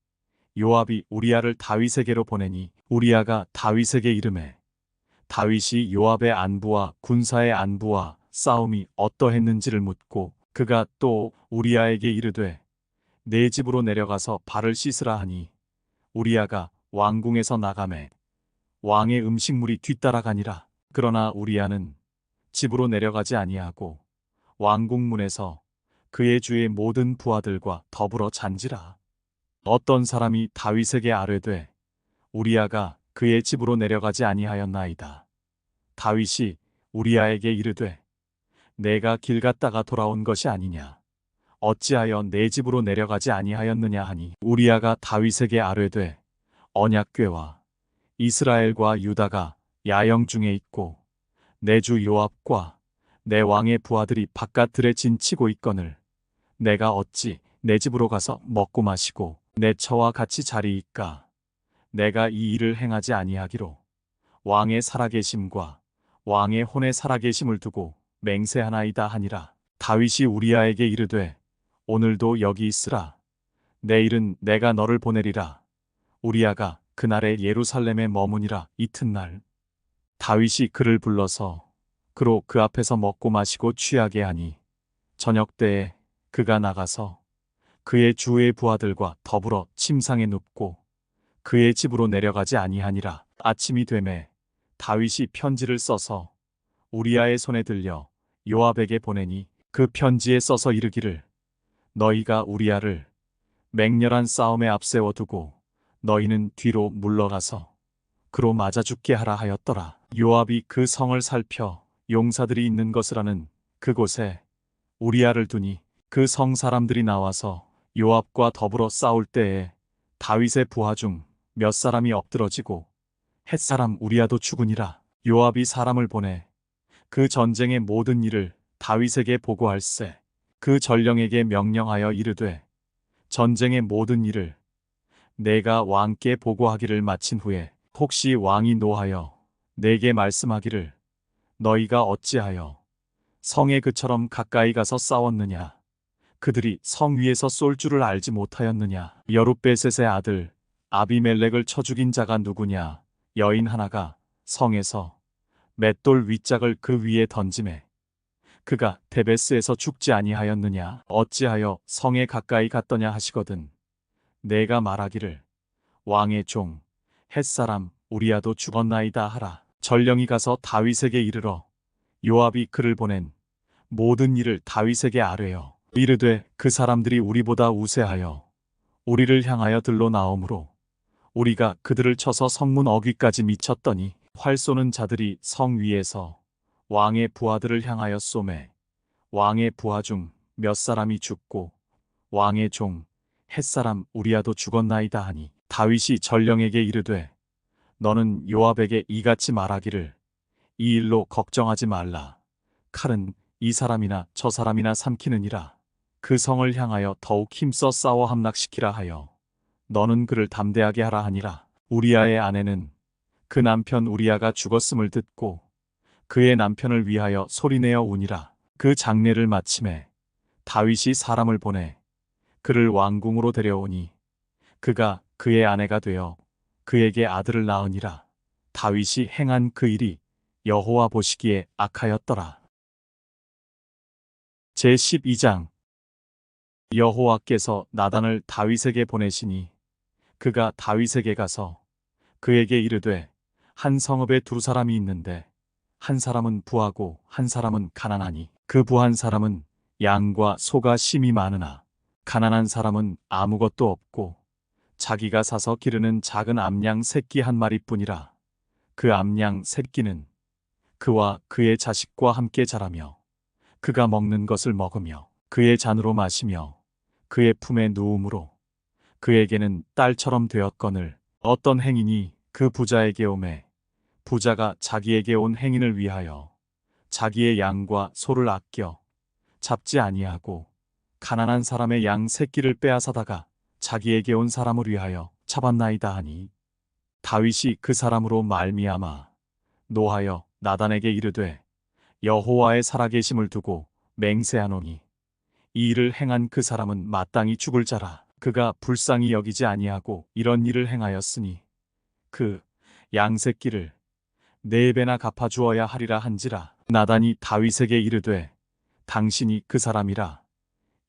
요압이 우리아를 다윗에게로 보내니 우리아가 다윗에게 이르매 다윗이 요압의 안부와 군사의 안부와 싸움이 어떠했는지를 묻고 그가 또 우리아에게 이르되 내 집으로 내려가서 발을 씻으라 하니 우리아가 왕궁에서 나가매 왕의 음식물이 뒤따라가니라. 그러나 우리아는 집으로 내려가지 아니하고 왕궁문에서 그의 주의 모든 부하들과 더불어 잔지라. 어떤 사람이 다윗에게 아뢰되 우리아가 그의 집으로 내려가지 아니하였나이다. 다윗이 우리아에게 이르되 내가 길 갔다가 돌아온 것이 아니냐. 어찌하여 내 집으로 내려가지 아니하였느냐 하니 우리아가 다윗에게 아뢰되 언약궤와 이스라엘과 유다가 야영 중에 있고 내 주 요압과 내 왕의 부하들이 바깥들에 진치고 있거늘 내가 어찌 내 집으로 가서 먹고 마시고 내 처와 같이 자리이까. 내가 이 일을 행하지 아니하기로 왕의 살아계심과 왕의 혼의 살아계심을 두고 맹세하나이다 하니라. 다윗이 우리아에게 이르되 오늘도 여기 있으라. 내일은 내가 너를 보내리라. 우리아가 그날에 예루살렘에 머무니라. 이튿날 다윗이 그를 불러서 그로 그 앞에서 먹고 마시고 취하게 하니 저녁 때에 그가 나가서 그의 주의 부하들과 더불어 침상에 눕고 그의 집으로 내려가지 아니하니라. 아침이 되매 다윗이 편지를 써서 우리아의 손에 들려 요압에게 보내니 그 편지에 써서 이르기를 너희가 우리아를 맹렬한 싸움에 앞세워 두고 너희는 뒤로 물러가서 그로 맞아 죽게 하라 하였더라. 요압이 그 성을 살펴 용사들이 있는 것을 아는 그곳에 우리아를 두니 그 성 사람들이 나와서 요압과 더불어 싸울 때에 다윗의 부하 중 몇 사람이 엎드러지고 햇사람 우리아도 죽으니라. 요압이 사람을 보내 그 전쟁의 모든 일을 다윗에게 보고할세. 그 전령에게 명령하여 이르되 전쟁의 모든 일을 내가 왕께 보고하기를 마친 후에 혹시 왕이 노하여 내게 말씀하기를 너희가 어찌하여 성에 그처럼 가까이 가서 싸웠느냐. 그들이 성 위에서 쏠 줄을 알지 못하였느냐. 여룻베셋의 아들 아비멜렉을 쳐 죽인 자가 누구냐. 여인 하나가 성에서 맷돌 윗짝을 그 위에 던지매 그가 데베스에서 죽지 아니하였느냐. 어찌하여 성에 가까이 갔더냐 하시거든 내가 말하기를 왕의 종 햇사람 우리아도 죽었나이다 하라. 전령이 가서 다윗에게 이르러 요압이 그를 보낸 모든 일을 다윗에게 아뢰어 이르되 그 사람들이 우리보다 우세하여 우리를 향하여 들러 나오므로 우리가 그들을 쳐서 성문 어귀까지 미쳤더니 활 쏘는 자들이 성 위에서 왕의 부하들을 향하여 쏘매 왕의 부하 중 몇 사람이 죽고 왕의 종 햇사람 우리아도 죽었나이다 하니 다윗이 전령에게 이르되 너는 요압에게 이같이 말하기를 이 일로 걱정하지 말라. 칼은 이 사람이나 저 사람이나 삼키느니라. 그 성을 향하여 더욱 힘써 싸워 함락시키라 하여 너는 그를 담대하게 하라 하니라. 우리아의 아내는 그 남편 우리아가 죽었음을 듣고 그의 남편을 위하여 소리내어 우니라. 그 장례를 마침에 다윗이 사람을 보내 그를 왕궁으로 데려오니 그가 그의 아내가 되어 그에게 아들을 낳으니라. 다윗이 행한 그 일이 여호와 보시기에 악하였더라. 제12장 여호와께서 나단을 다윗에게 보내시니 그가 다윗에게 가서 그에게 이르되 한 성읍에 두 사람이 있는데 한 사람은 부하고 한 사람은 가난하니 그 부한 사람은 양과 소가 심이 많으나 가난한 사람은 아무것도 없고 자기가 사서 기르는 작은 암양 새끼 한 마리뿐이라. 그 암양 새끼는 그와 그의 자식과 함께 자라며 그가 먹는 것을 먹으며 그의 잔으로 마시며 그의 품에 누움으로 그에게는 딸처럼 되었거늘 어떤 행인이 그 부자에게 오매 부자가 자기에게 온 행인을 위하여 자기의 양과 소를 아껴 잡지 아니하고 가난한 사람의 양 새끼를 빼앗아다가 자기에게 온 사람을 위하여 잡았나이다 하니 다윗이 그 사람으로 말미암아 노하여 나단에게 이르되 여호와의 살아계심을 두고 맹세하노니 이 일을 행한 그 사람은 마땅히 죽을 자라. 그가 불쌍히 여기지 아니하고 이런 일을 행하였으니 그 양새끼를 4배나 갚아주어야 하리라 한지라. 나단이 다윗에게 이르되 당신이 그 사람이라.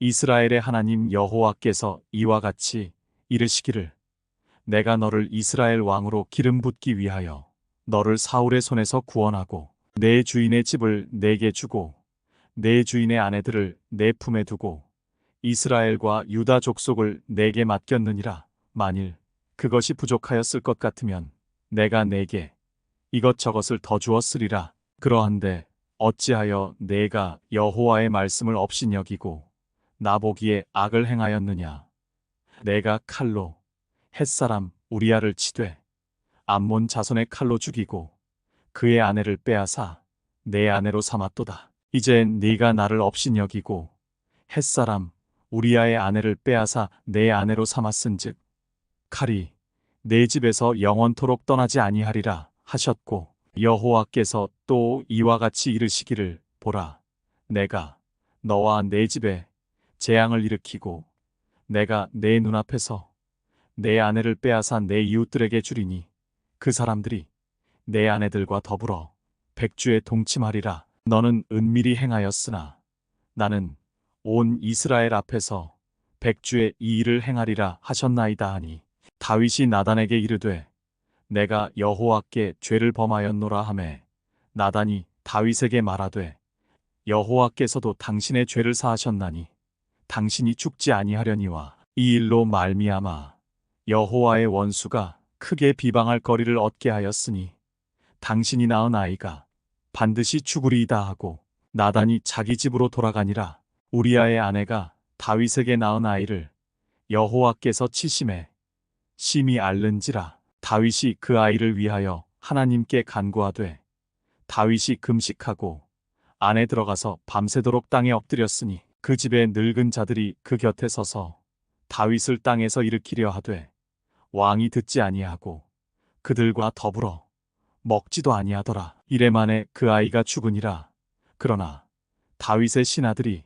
이스라엘의 하나님 여호와께서 이와 같이 이르시기를 내가 너를 이스라엘 왕으로 기름 붓기 위하여 너를 사울의 손에서 구원하고 내 주인의 집을 내게 주고 내 주인의 아내들을 내 품에 두고 이스라엘과 유다 족속을 내게 맡겼느니라. 만일 그것이 부족하였을 것 같으면 내가 내게 이것저것을 더 주었으리라. 그러한데 어찌하여 내가 여호와의 말씀을 업신여기고 나보기에 악을 행하였느냐. 내가 칼로 햇사람 우리아를 치되 암몬 자손의 칼로 죽이고 그의 아내를 빼앗아 내 아내로 삼았도다. 이제 네가 나를 업신여기고 햇사람 우리아의 아내를 빼앗아 내 아내로 삼았은즉 칼이 내 집에서 영원토록 떠나지 아니하리라 하셨고 여호와께서 또 이와 같이 이르시기를 보라 내가 너와 내 집에 재앙을 일으키고 내가 내 눈앞에서 내 아내를 빼앗아 내 이웃들에게 주리니 그 사람들이 내 아내들과 더불어 백주에 동침하리라. 너는 은밀히 행하였으나 나는 온 이스라엘 앞에서 백주에 이 일을 행하리라 하셨나이다 하니 다윗이 나단에게 이르되 내가 여호와께 죄를 범하였노라 하매 나단이 다윗에게 말하되 여호와께서도 당신의 죄를 사하셨나니 당신이 죽지 아니하려니와 이 일로 말미암아 여호와의 원수가 크게 비방할 거리를 얻게 하였으니 당신이 낳은 아이가 반드시 죽으리이다 하고 나단이 자기 집으로 돌아가니라. 우리아의 아내가 다윗에게 낳은 아이를 여호와께서 치심에 심히 앓는지라. 다윗이 그 아이를 위하여 하나님께 간구하되 다윗이 금식하고 안에 들어가서 밤새도록 땅에 엎드렸으니 그 집의 늙은 자들이 그 곁에 서서 다윗을 땅에서 일으키려 하되 왕이 듣지 아니하고 그들과 더불어 먹지도 아니하더라. 이래 만에 그 아이가 죽으니라. 그러나 다윗의 신하들이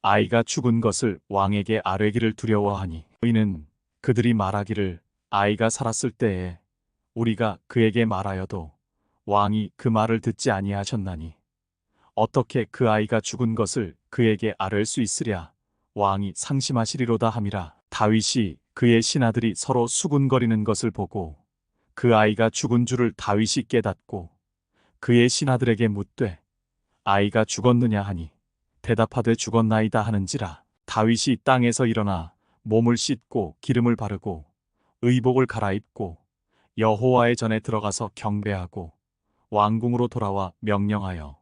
아이가 죽은 것을 왕에게 아뢰기를 두려워하니 이는 그들이 말하기를 아이가 살았을 때에 우리가 그에게 말하여도 왕이 그 말을 듣지 아니하셨나니 어떻게 그 아이가 죽은 것을 그에게 아뢰 수 있으랴. 왕이 상심하시리로다 함이라. 다윗이 그의 신하들이 서로 수군거리는 것을 보고 그 아이가 죽은 줄을 다윗이 깨닫고 그의 신하들에게 묻되 아이가 죽었느냐 하니 대답하되 죽었나이다 하는지라. 다윗이 땅에서 일어나 몸을 씻고 기름을 바르고 의복을 갈아입고 여호와의 전에 들어가서 경배하고 왕궁으로 돌아와 명령하여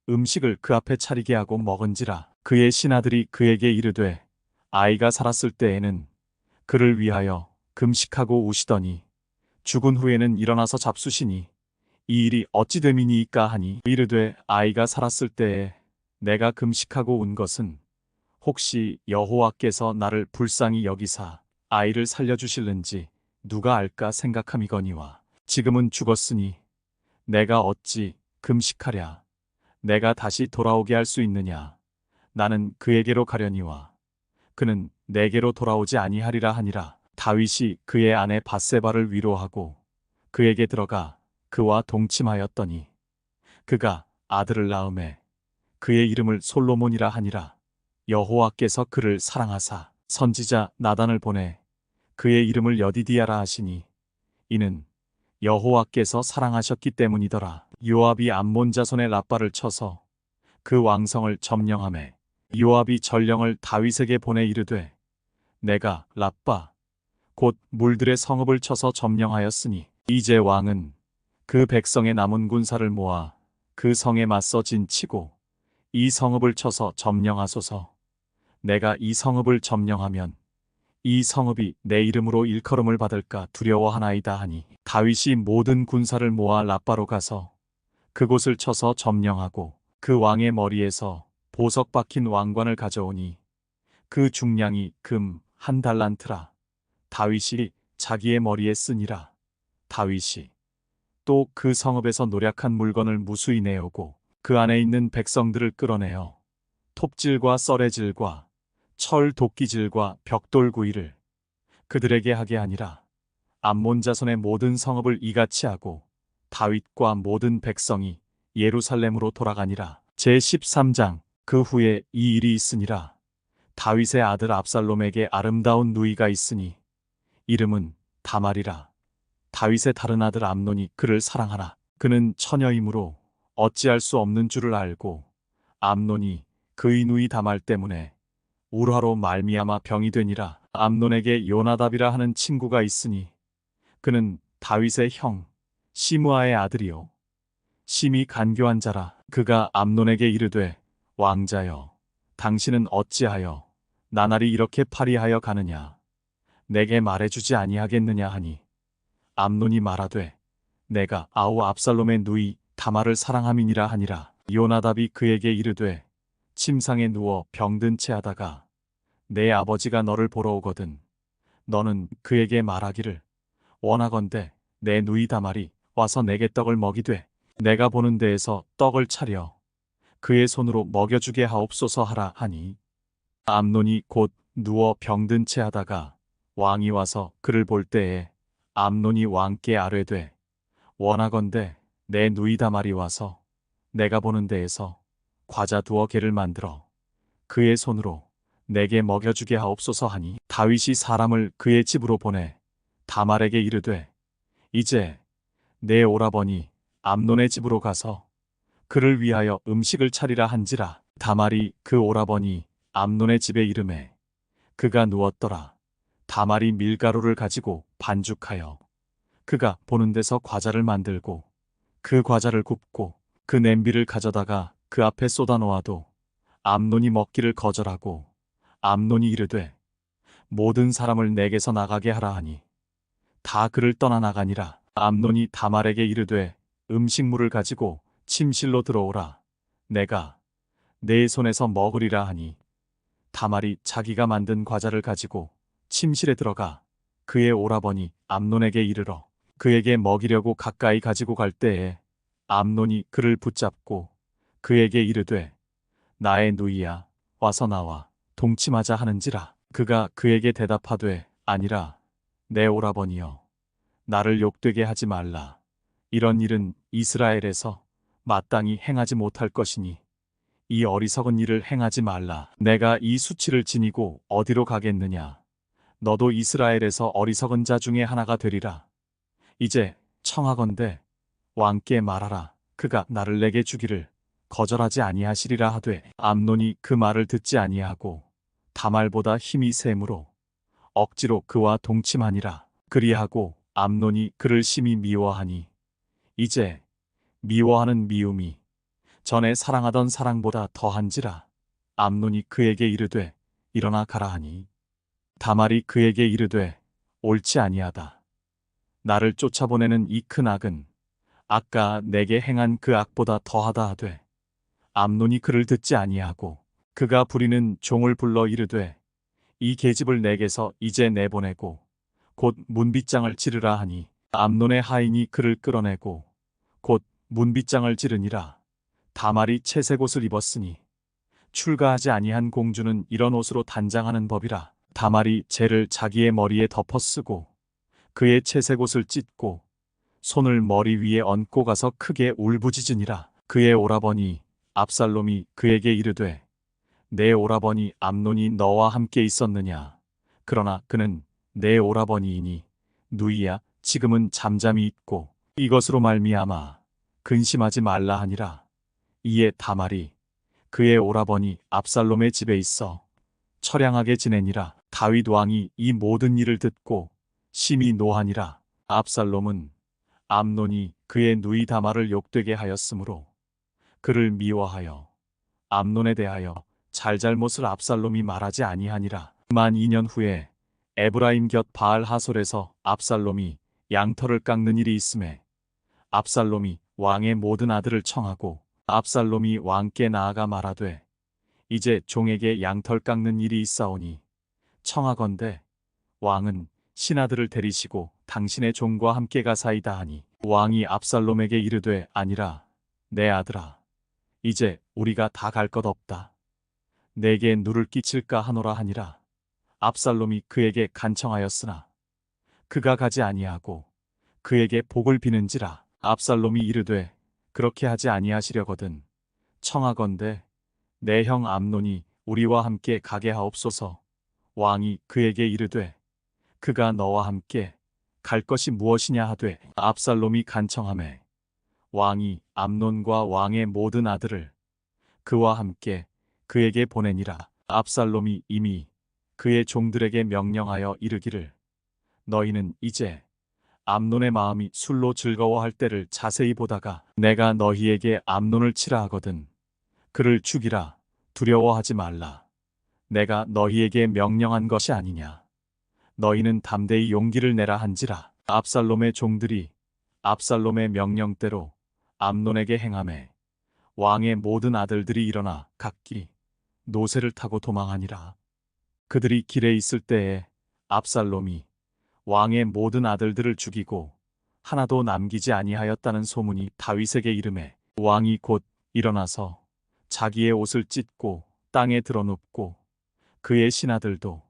음식을 그 앞에 차리게 하고 먹은지라. 그의 신하들이 그에게 이르되 아이가 살았을 때에는 그를 위하여 금식하고 우시더니 죽은 후에는 일어나서 잡수시니 이 일이 어찌 됨이니이까 하니 이르되 아이가 살았을 때에 내가 금식하고 운 것은 혹시 여호와께서 나를 불쌍히 여기사 아이를 살려주실는지 누가 알까 생각함이거니와 지금은 죽었으니 내가 어찌 금식하랴. 내가 다시 돌아오게 할 수 있느냐. 나는 그에게로 가려니와 그는 내게로 돌아오지 아니하리라 하니라. 다윗이 그의 아내 밧세바를 위로하고 그에게 들어가 그와 동침하였더니 그가 아들을 낳음에 그의 이름을 솔로몬이라 하니라. 여호와께서 그를 사랑하사 선지자 나단을 보내 그의 이름을 여디디아라 하시니 이는 여호와께서 사랑하셨기 때문이더라. 요압이 암몬 자손의 라빠를 쳐서 그 왕성을 점령하매 요압이 전령을 다윗에게 보내 이르되 내가 라빠 곧 물들의 성읍을 쳐서 점령하였으니 이제 왕은 그 백성의 남은 군사를 모아 그 성에 맞서 진치고 이 성읍을 쳐서 점령하소서. 내가 이 성읍을 점령하면 이 성읍이 내 이름으로 일컬음을 받을까 두려워하나이다 하니 다윗이 모든 군사를 모아 라빠로 가서 그곳을 쳐서 점령하고 그 왕의 머리에서 보석 박힌 왕관을 가져오니 그 중량이 금 1달란트라. 다윗이 자기의 머리에 쓰니라. 다윗이 또 그 성읍에서 노략한 물건을 무수히 내오고 그 안에 있는 백성들을 끌어내어 톱질과 썰애질과 철 도끼질과 벽돌 구이를 그들에게 하게 하니라. 암몬 자손의 모든 성읍을 이같이 하고 다윗과 모든 백성이 예루살렘으로 돌아가니라. 제13장. 그 후에 이 일이 있으니라. 다윗의 아들 압살롬에게 아름다운 누이가 있으니 이름은 다말이라. 다윗의 다른 아들 암논이 그를 사랑하나 그는 처녀이므로 어찌할 수 없는 줄을 알고 암논이 그의 누이 다말 때문에 울화로 말미암아 병이 되니라. 암논에게 요나답이라 하는 친구가 있으니 그는 다윗의 형 시므아의 아들이요 심히 간교한 자라. 그가 암논에게 이르되 왕자여 당신은 어찌하여 나날이 이렇게 파리하여 가느냐. 내게 말해주지 아니하겠느냐 하니 암논이 말하되 내가 아우 압살롬의 누이 다말을 사랑함이니라 하니라. 요나답이 그에게 이르되 침상에 누워 병든 채 하다가 내 아버지가 너를 보러 오거든 너는 그에게 말하기를 원하건대 내 누이 다말이 와서 내게 떡을 먹이되 내가 보는 데에서 떡을 차려 그의 손으로 먹여주게 하옵소서 하라 하니 암논이 곧 누워 병든 채 하다가 왕이 와서 그를 볼 때에 암논이 왕께 아뢰되 원하건대 내 누이 다말이 와서 내가 보는 데에서 과자 두어 개를 만들어 그의 손으로 내게 먹여주게 하옵소서 하니 다윗이 사람을 그의 집으로 보내 다말에게 이르되 이제 내 오라버니 암논의 집으로 가서 그를 위하여 음식을 차리라 한지라. 다말이 그 오라버니 암논의 집에 이르매 그가 누웠더라. 다말이 밀가루를 가지고 반죽하여 그가 보는 데서 과자를 만들고 그 과자를 굽고 그 냄비를 가져다가 그 앞에 쏟아 놓아도 암논이 먹기를 거절하고 암논이 이르되 모든 사람을 내게서 나가게 하라 하니 다 그를 떠나 나가니라. 암논이 다말에게 이르되 음식물을 가지고 침실로 들어오라. 내가 내 손에서 먹으리라 하니 다말이 자기가 만든 과자를 가지고 침실에 들어가 그의 오라버니 암논에게 이르러 그에게 먹이려고 가까이 가지고 갈 때에 암논이 그를 붙잡고 그에게 이르되 나의 누이야 와서 나와 동침하자 하는지라. 그가 그에게 대답하되 아니라 내 오라버니여 나를 욕되게 하지 말라. 이런 일은 이스라엘에서 마땅히 행하지 못할 것이니 이 어리석은 일을 행하지 말라. 내가 이 수치를 지니고 어디로 가겠느냐. 너도 이스라엘에서 어리석은 자 중에 하나가 되리라. 이제 청하건대 왕께 말하라. 그가 나를 내게 주기를 거절하지 아니하시리라 하되 암논이 그 말을 듣지 아니하고 다말보다 힘이 세므로 억지로 그와 동침하니라. 그리하고 암논이 그를 심히 미워하니 이제 미워하는 미움이 전에 사랑하던 사랑보다 더한지라. 암논이 그에게 이르되 일어나 가라 하니 다말이 그에게 이르되 옳지 아니하다. 나를 쫓아보내는 이 큰 악은 아까 내게 행한 그 악보다 더하다 하되 암논이 그를 듣지 아니하고 그가 부리는 종을 불러 이르되 이 계집을 내게서 이제 내보내고 곧 문빗장을 찌르라 하니 암논의 하인이 그를 끌어내고 곧 문빗장을 찌르니라. 다말이 채색 옷을 입었으니 출가하지 아니한 공주는 이런 옷으로 단장하는 법이라. 다말이 재를 자기의 머리에 덮어 쓰고 그의 채색 옷을 찢고 손을 머리 위에 얹고 가서 크게 울부짖으니라. 그의 오라버니 압살롬이 그에게 이르되 내 오라버니 암논이 너와 함께 있었느냐. 그러나 그는 내 오라버니이니 누이야 지금은 잠잠히 있고 이것으로 말미암아 근심하지 말라 하니라. 이에 다말이 그의 오라버니 압살롬의 집에 있어 처량하게 지내니라. 다윗 왕이 이 모든 일을 듣고 심히 노하니라. 압살롬은 암논이 그의 누이 다말을 욕되게 하였으므로 그를 미워하여 암논에 대하여 잘잘못을 압살롬이 말하지 아니하니라. 만 2년 후에 에브라임 곁 바알 하솔에서 압살롬이 양털을 깎는 일이 있음에 압살롬이 왕의 모든 아들을 청하고 압살롬이 왕께 나아가 말하되 이제 종에게 양털 깎는 일이 있사오니 청하건대 왕은 신하들을 데리시고 당신의 종과 함께 가사이다 하니 왕이 압살롬에게 이르되 아니라 내 아들아 이제 우리가 다 갈 것 없다. 내게 누를 끼칠까 하노라 하니라. 압살롬이 그에게 간청하였으나 그가 가지 아니하고 그에게 복을 비는지라. 압살롬이 이르되 그렇게 하지 아니하시려거든 청하건대 내 형 암논이 우리와 함께 가게 하옵소서. 왕이 그에게 이르되 그가 너와 함께 갈 것이 무엇이냐 하되 압살롬이 간청하매 왕이 암논과 왕의 모든 아들을 그와 함께 그에게 보내니라. 압살롬이 이미 그의 종들에게 명령하여 이르기를 너희는 이제 암논의 마음이 술로 즐거워할 때를 자세히 보다가 내가 너희에게 암논을 치라 하거든 그를 죽이라. 두려워하지 말라. 내가 너희에게 명령한 것이 아니냐. 너희는 담대히 용기를 내라 한지라. 압살롬의 종들이 압살롬의 명령대로 암논에게 행하매 왕의 모든 아들들이 일어나 각기 노새를 타고 도망하니라. 그들이 길에 있을 때에 압살롬이 왕의 모든 아들들을 죽이고 하나도 남기지 아니하였다는 소문이 다윗에게 이르매 왕이 곧 일어나서 자기의 옷을 찢고 땅에 드러눕고 그의 신하들도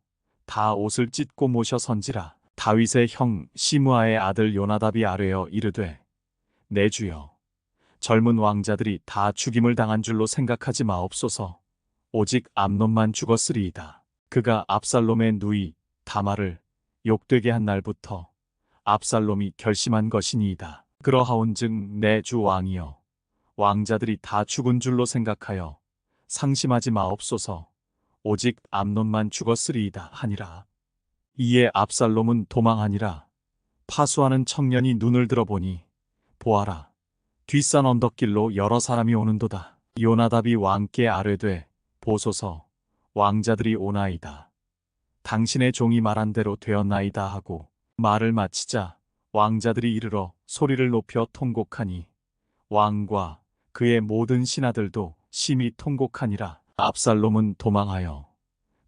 다 옷을 찢고 모셔 선지라. 다윗의 형 시므아의 아들 요나답이 아뢰어 이르되 내 주여 젊은 왕자들이 다 죽임을 당한 줄로 생각하지 마옵소서. 오직 암논만 죽었으리이다. 그가 압살롬의 누이 다말을 욕되게 한 날부터 압살롬이 결심한 것이니이다. 그러하온즉 내 주 왕이여 왕자들이 다 죽은 줄로 생각하여 상심하지 마옵소서. 오직 암논만 죽었으리이다 하니라. 이에 압살롬은 도망하니라. 파수하는 청년이 눈을 들어보니 보아라 뒷산 언덕길로 여러 사람이 오는도다. 요나답이 왕께 아뢰되 보소서 왕자들이 오나이다. 당신의 종이 말한 대로 되었나이다 하고 말을 마치자 왕자들이 이르러 소리를 높여 통곡하니 왕과 그의 모든 신하들도 심히 통곡하니라. 압살롬은 도망하여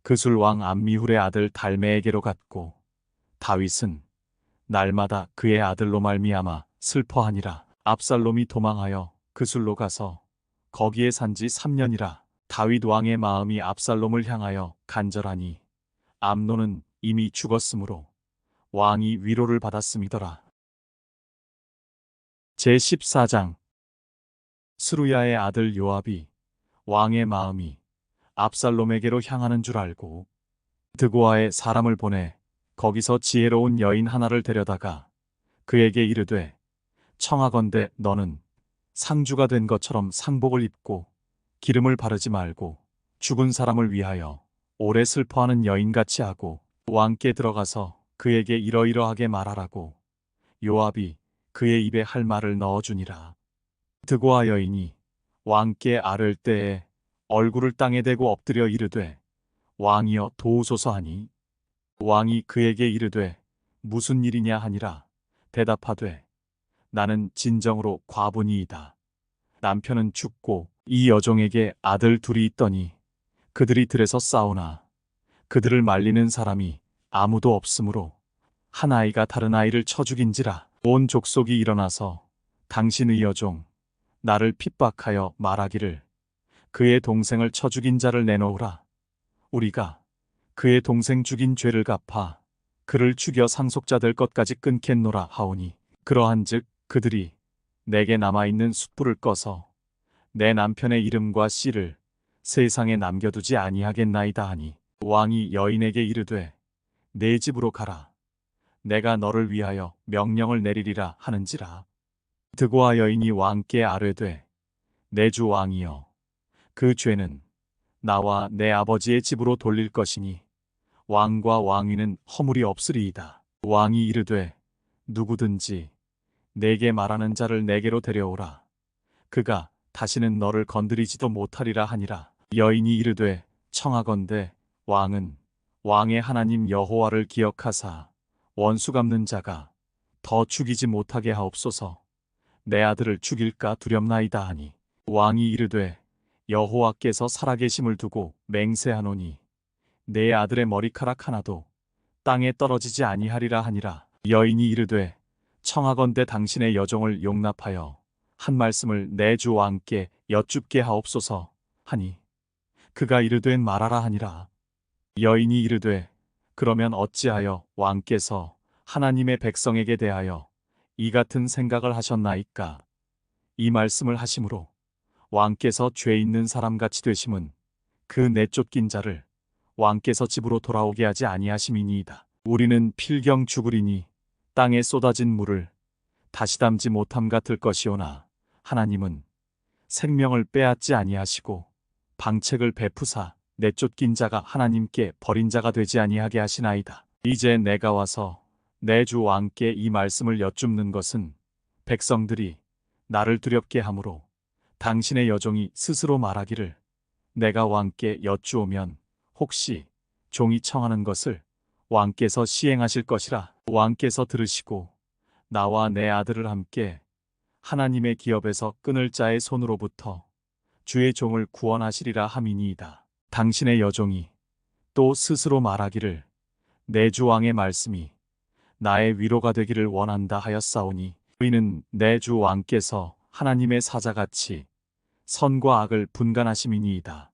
그술 왕 암미훌의 아들 달메에게로 갔고 다윗은 날마다 그의 아들로 말미암아 슬퍼하니라. 압살롬이 도망하여 그술로 가서 거기에 산지 3년이라. 다윗 왕의 마음이 압살롬을 향하여 간절하니 암논은 이미 죽었으므로 왕이 위로를 받았음이더라. 제14장 스루야의 아들 요압이 왕의 마음이 압살롬에게로 향하는 줄 알고 드고아에 사람을 보내 거기서 지혜로운 여인 하나를 데려다가 그에게 이르되 청하건대 너는 상주가 된 것처럼 상복을 입고 기름을 바르지 말고 죽은 사람을 위하여 오래 슬퍼하는 여인같이 하고 왕께 들어가서 그에게 이러이러하게 말하라고 요압이 그의 입에 할 말을 넣어주니라. 드고아 여인이 왕께 아뢰을 때에 얼굴을 땅에 대고 엎드려 이르되 왕이여 도우소서 하니 왕이 그에게 이르되 무슨 일이냐 하니라. 대답하되 나는 진정으로 과부니이다. 남편은 죽고 이 여종에게 아들 둘이 있더니 그들이 들에서 싸우나 그들을 말리는 사람이 아무도 없으므로 한 아이가 다른 아이를 쳐 죽인지라. 온 족속이 일어나서 당신의 여종 나를 핍박하여 말하기를 그의 동생을 쳐 죽인 자를 내놓으라. 우리가 그의 동생 죽인 죄를 갚아 그를 죽여 상속자 될 것까지 끊겠노라 하오니 그러한즉 그들이 내게 남아있는 숯불을 꺼서 내 남편의 이름과 씨를 세상에 남겨두지 아니하겠나이다 하니 왕이 여인에게 이르되 내 집으로 가라. 내가 너를 위하여 명령을 내리리라 하는지라. 드고아 여인이 왕께 아뢰되 내 주 왕이여 그 죄는 나와 내 아버지의 집으로 돌릴 것이니 왕과 왕위는 허물이 없으리이다. 왕이 이르되 누구든지 내게 말하는 자를 내게로 데려오라. 그가 다시는 너를 건드리지도 못하리라 하니라. 여인이 이르되 청하건대 왕은 왕의 하나님 여호와를 기억하사 원수 갚는 자가 더 죽이지 못하게 하옵소서. 내 아들을 죽일까 두렵나이다 하니 왕이 이르되 여호와께서 살아계심을 두고 맹세하노니 내 아들의 머리카락 하나도 땅에 떨어지지 아니하리라 하니라. 여인이 이르되 청하건대 당신의 여종을 용납하여 한 말씀을 내 주 왕께 여쭙게 하옵소서 하니 그가 이르되 말하라 하니라. 여인이 이르되 그러면 어찌하여 왕께서 하나님의 백성에게 대하여 이 같은 생각을 하셨나이까? 이 말씀을 하심으로 왕께서 죄 있는 사람같이 되심은 그 내쫓긴 자를 왕께서 집으로 돌아오게 하지 아니하심이니이다. 우리는 필경 죽으리니 땅에 쏟아진 물을 다시 담지 못함 같을 것이오나 하나님은 생명을 빼앗지 아니하시고 방책을 베푸사 내쫓긴 자가 하나님께 버린 자가 되지 아니하게 하시나이다. 이제 내가 와서 내 주 왕께 이 말씀을 여쭙는 것은 백성들이 나를 두렵게 하므로 당신의 여종이 스스로 말하기를 내가 왕께 여쭈오면 혹시 종이 청하는 것을 왕께서 시행하실 것이라. 왕께서 들으시고 나와 내 아들을 함께 하나님의 기업에서 끊을 자의 손으로부터 주의 종을 구원하시리라 함이니이다. 당신의 여종이 또 스스로 말하기를 내 주 왕의 말씀이 나의 위로가 되기를 원한다 하였사오니 이는 내 주 왕께서 하나님의 사자같이 선과 악을 분간하심이니이다.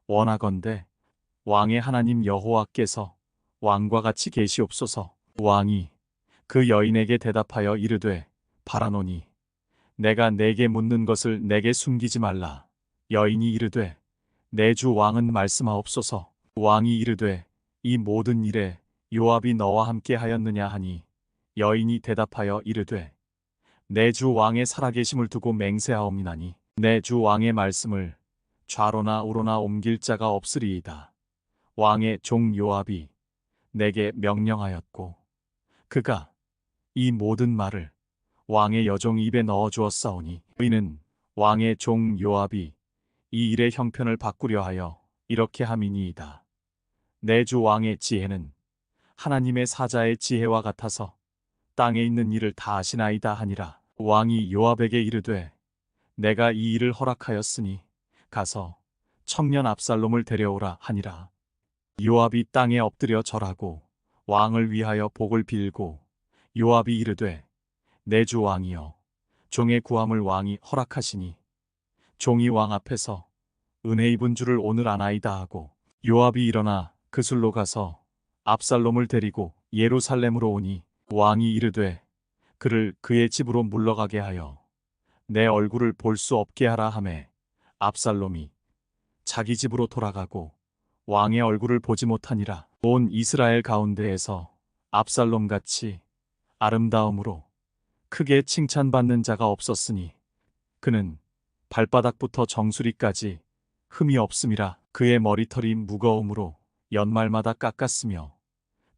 원하건대 왕의 하나님 여호와께서 왕과 같이 계시옵소서. 왕이 그 여인에게 대답하여 이르되 바라노니 내가 내게 묻는 것을 내게 숨기지 말라. 여인이 이르되 내 주 왕은 말씀하옵소서. 왕이 이르되 이 모든 일에 요압이 너와 함께 하였느냐 하니 여인이 대답하여 이르되 내 주 왕의 살아계심을 두고 맹세하옵니나니 내 주 왕의 말씀을 좌로나 우로나 옮길 자가 없으리이다. 왕의 종 요압이 내게 명령하였고 그가 이 모든 말을 왕의 여종 입에 넣어 주었사오니 이는 왕의 종 요압이 이 일의 형편을 바꾸려 하여 이렇게 함이니이다. 내 주 왕의 지혜는 하나님의 사자의 지혜와 같아서 땅에 있는 일을 다 아시나이다 하니라. 왕이 요압에게 이르되 내가 이 일을 허락하였으니 가서 청년 압살롬을 데려오라 하니라. 요압이 땅에 엎드려 절하고 왕을 위하여 복을 빌고 요압이 이르되 내 주 왕이여 종의 구함을 왕이 허락하시니 종이 왕 앞에서 은혜 입은 줄을 오늘 아나이다 하고 요압이 일어나 그술로 가서 압살롬을 데리고 예루살렘으로 오니 왕이 이르되 그를 그의 집으로 물러가게 하여 내 얼굴을 볼 수 없게 하라 하매 압살롬이 자기 집으로 돌아가고 왕의 얼굴을 보지 못하니라. 온 이스라엘 가운데에서 압살롬같이 아름다움으로 크게 칭찬받는 자가 없었으니 그는 발바닥부터 정수리까지 흠이 없음이라. 그의 머리털이 무거움으로 연말마다 깎았으며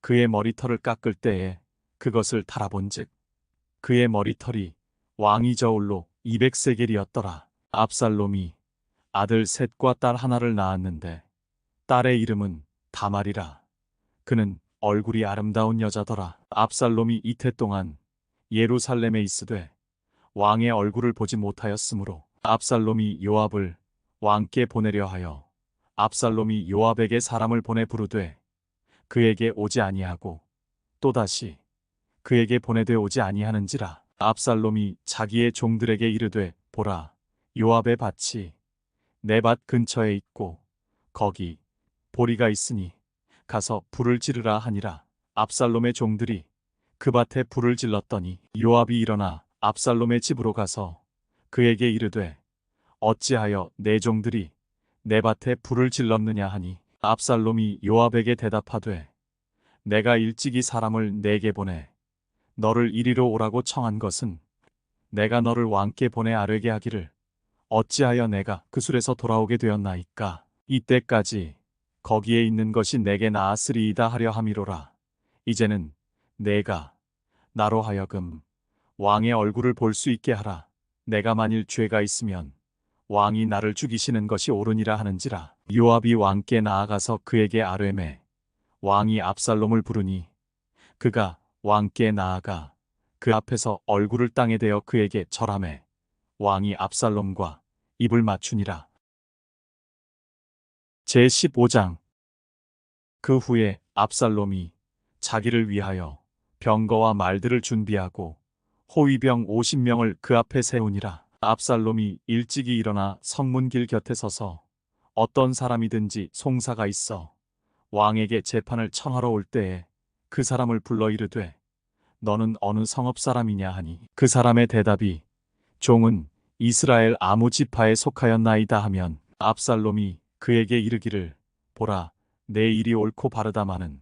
그의 머리털을 깎을 때에 그것을 달아본즉 그의 머리털이 왕이 저울로 200세겔이었더라. 압살롬이 아들 셋과 딸 하나를 낳았는데 딸의 이름은 다말이라. 그는 얼굴이 아름다운 여자더라. 압살롬이 이태 동안 예루살렘에 있으되 왕의 얼굴을 보지 못하였으므로 압살롬이 요압을 왕께 보내려 하여 압살롬이 요압에게 사람을 보내 부르되 그에게 오지 아니하고 또다시 그에게 보내되 오지 아니하는지라. 압살롬이 자기의 종들에게 이르되 보라 요압의 밭이 내 밭 근처에 있고 거기 보리가 있으니 가서 불을 지르라 하니라. 압살롬의 종들이 그 밭에 불을 질렀더니 요압이 일어나 압살롬의 집으로 가서 그에게 이르되 어찌하여 내 종들이 내 밭에 불을 질렀느냐 하니 압살롬이 요압에게 대답하되 내가 일찍이 사람을 내게 보내 너를 이리로 오라고 청한 것은 내가 너를 왕께 보내 아뢰게 하기를 어찌하여 내가 그술에서 돌아오게 되었나이까. 이때까지 거기에 있는 것이 내게 나았으리이다 하려 함이로라. 이제는 내가 나로 하여금 왕의 얼굴을 볼 수 있게 하라. 내가 만일 죄가 있으면 왕이 나를 죽이시는 것이 옳으니라 하는지라. 요압이 왕께 나아가서 그에게 아뢰매 왕이 압살롬을 부르니 그가 왕께 나아가 그 앞에서 얼굴을 땅에 대어 그에게 절하매 왕이 압살롬과 입을 맞추니라. 제15장. 그 후에 압살롬이 자기를 위하여 병거와 말들을 준비하고 호위병 50명을 그 앞에 세우니라. 압살롬이 일찍이 일어나 성문길 곁에 서서 어떤 사람이든지 송사가 있어 왕에게 재판을 청하러 올 때에 그 사람을 불러 이르되 너는 어느 성읍 사람이냐 하니 그 사람의 대답이 종은 이스라엘 아무 지파에 속하였나이다 하면 압살롬이 그에게 이르기를 보라 내 일이 옳고 바르다마는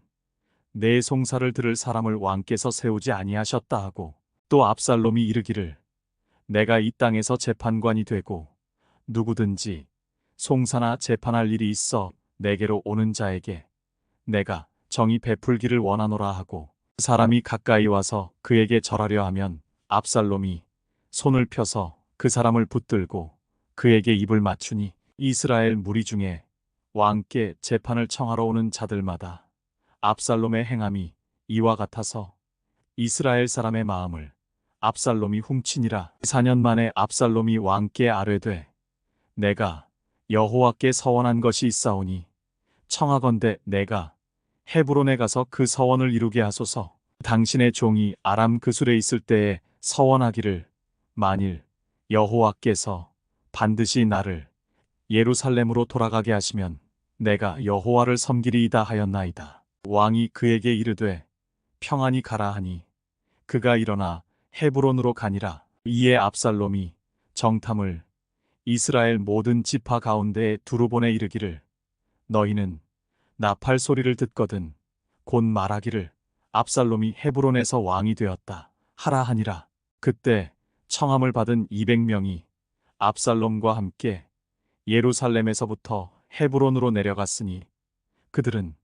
내 송사를 들을 사람을 왕께서 세우지 아니하셨다 하고 또 압살롬이 이르기를 내가 이 땅에서 재판관이 되고 누구든지 송사나 재판할 일이 있어 내게로 오는 자에게 내가 정의 베풀기를 원하노라 하고 사람이 가까이 와서 그에게 절하려 하면 압살롬이 손을 펴서 그 사람을 붙들고 그에게 입을 맞추니 이스라엘 무리 중에 왕께 재판을 청하러 오는 자들마다 압살롬의 행함이 이와 같아서 이스라엘 사람의 마음을 압살롬이 훔치니라. 4년 만에 압살롬이 왕께 아뢰되 내가 여호와께 서원한 것이 있사오니 청하건대 내가 헤브론에 가서 그 서원을 이루게 하소서. 당신의 종이 아람 그술에 있을 때에 서원하기를 만일 여호와께서 반드시 나를 예루살렘으로 돌아가게 하시면 내가 여호와를 섬기리이다 하였나이다. 왕이 그에게 이르되 평안히 가라 하니 그가 일어나 헤브론으로 가니라. 이에 압살롬이 정탐을 이스라엘 모든 지파 가운데에 두루 보내 이르기를 너희는 나팔 소리를 듣거든 곧 말하기를 압살롬이 헤브론에서 왕이 되었다 하라 하니라. 그때 청함을 받은 200명이 압살롬과 함께 예루살렘에서부터 헤브론으로 내려갔으니 그들은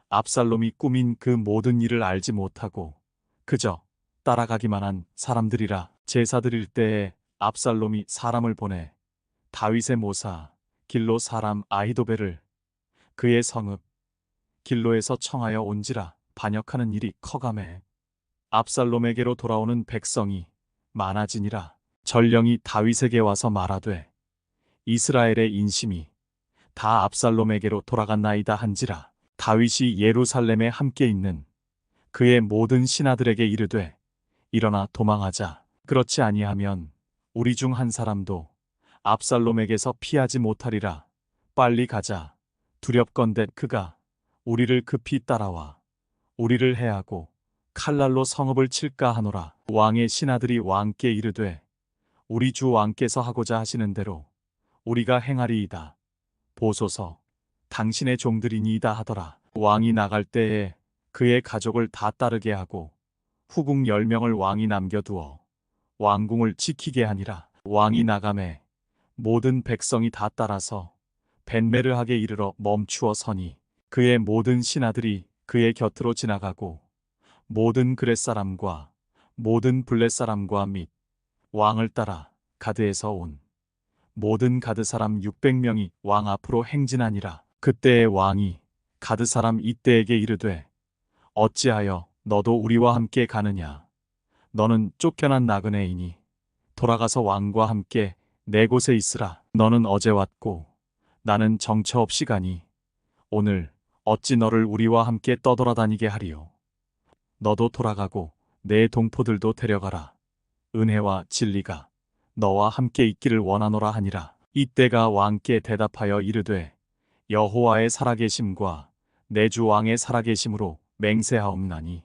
압살롬이 꾸민 그 모든 일을 알지 못하고 그저 따라가기만 한 사람들이라. 제사 드릴 때에 압살롬이 사람을 보내 다윗의 모사 길로 사람 아히도벨을 그의 성읍 길로에서 청하여 온지라. 반역하는 일이 커가매 압살롬에게로 돌아오는 백성이 많아지니라. 전령이 다윗에게 와서 말하되 이스라엘의 인심이 다 압살롬에게로 돌아갔나이다 한지라. 다윗이 예루살렘에 함께 있는 그의 모든 신하들에게 이르되 일어나 도망하자. 그렇지 아니하면 우리 중 한 사람도 압살롬에게서 피하지 못하리라. 빨리 가자. 두렵건대 그가 우리를 급히 따라와 우리를 해하고 칼날로 성읍을 칠까 하노라. 왕의 신하들이 왕께 이르되 우리 주 왕께서 하고자 하시는 대로 우리가 행하리이다. 보소서 당신의 종들이니이다 하더라. 왕이 나갈 때에 그의 가족을 다 따르게 하고 후궁 10명을 왕이 남겨두어 왕궁을 지키게 하니라. 왕이 나가매 모든 백성이 다 따라서 벤메르하게 이르러 멈추어 서니 그의 모든 신하들이 그의 곁으로 지나가고 모든 그렛 사람과 모든 블렛 사람과 및 왕을 따라 가드에서 온 모든 가드 사람 600명이 왕 앞으로 행진하니라. 그때에 왕이 가드 사람 이때에게 이르되 어찌하여 너도 우리와 함께 가느냐. 너는 쫓겨난 나그네이니 돌아가서 왕과 함께 내 곳에 있으라. 너는 어제 왔고 나는 정처 없이 가니 오늘 어찌 너를 우리와 함께 떠돌아다니게 하리요. 너도 돌아가고 내 동포들도 데려가라. 은혜와 진리가 너와 함께 있기를 원하노라 하니라. 이때가 왕께 대답하여 이르되 여호와의 살아계심과 내 주 왕의 살아계심으로 맹세하옵나니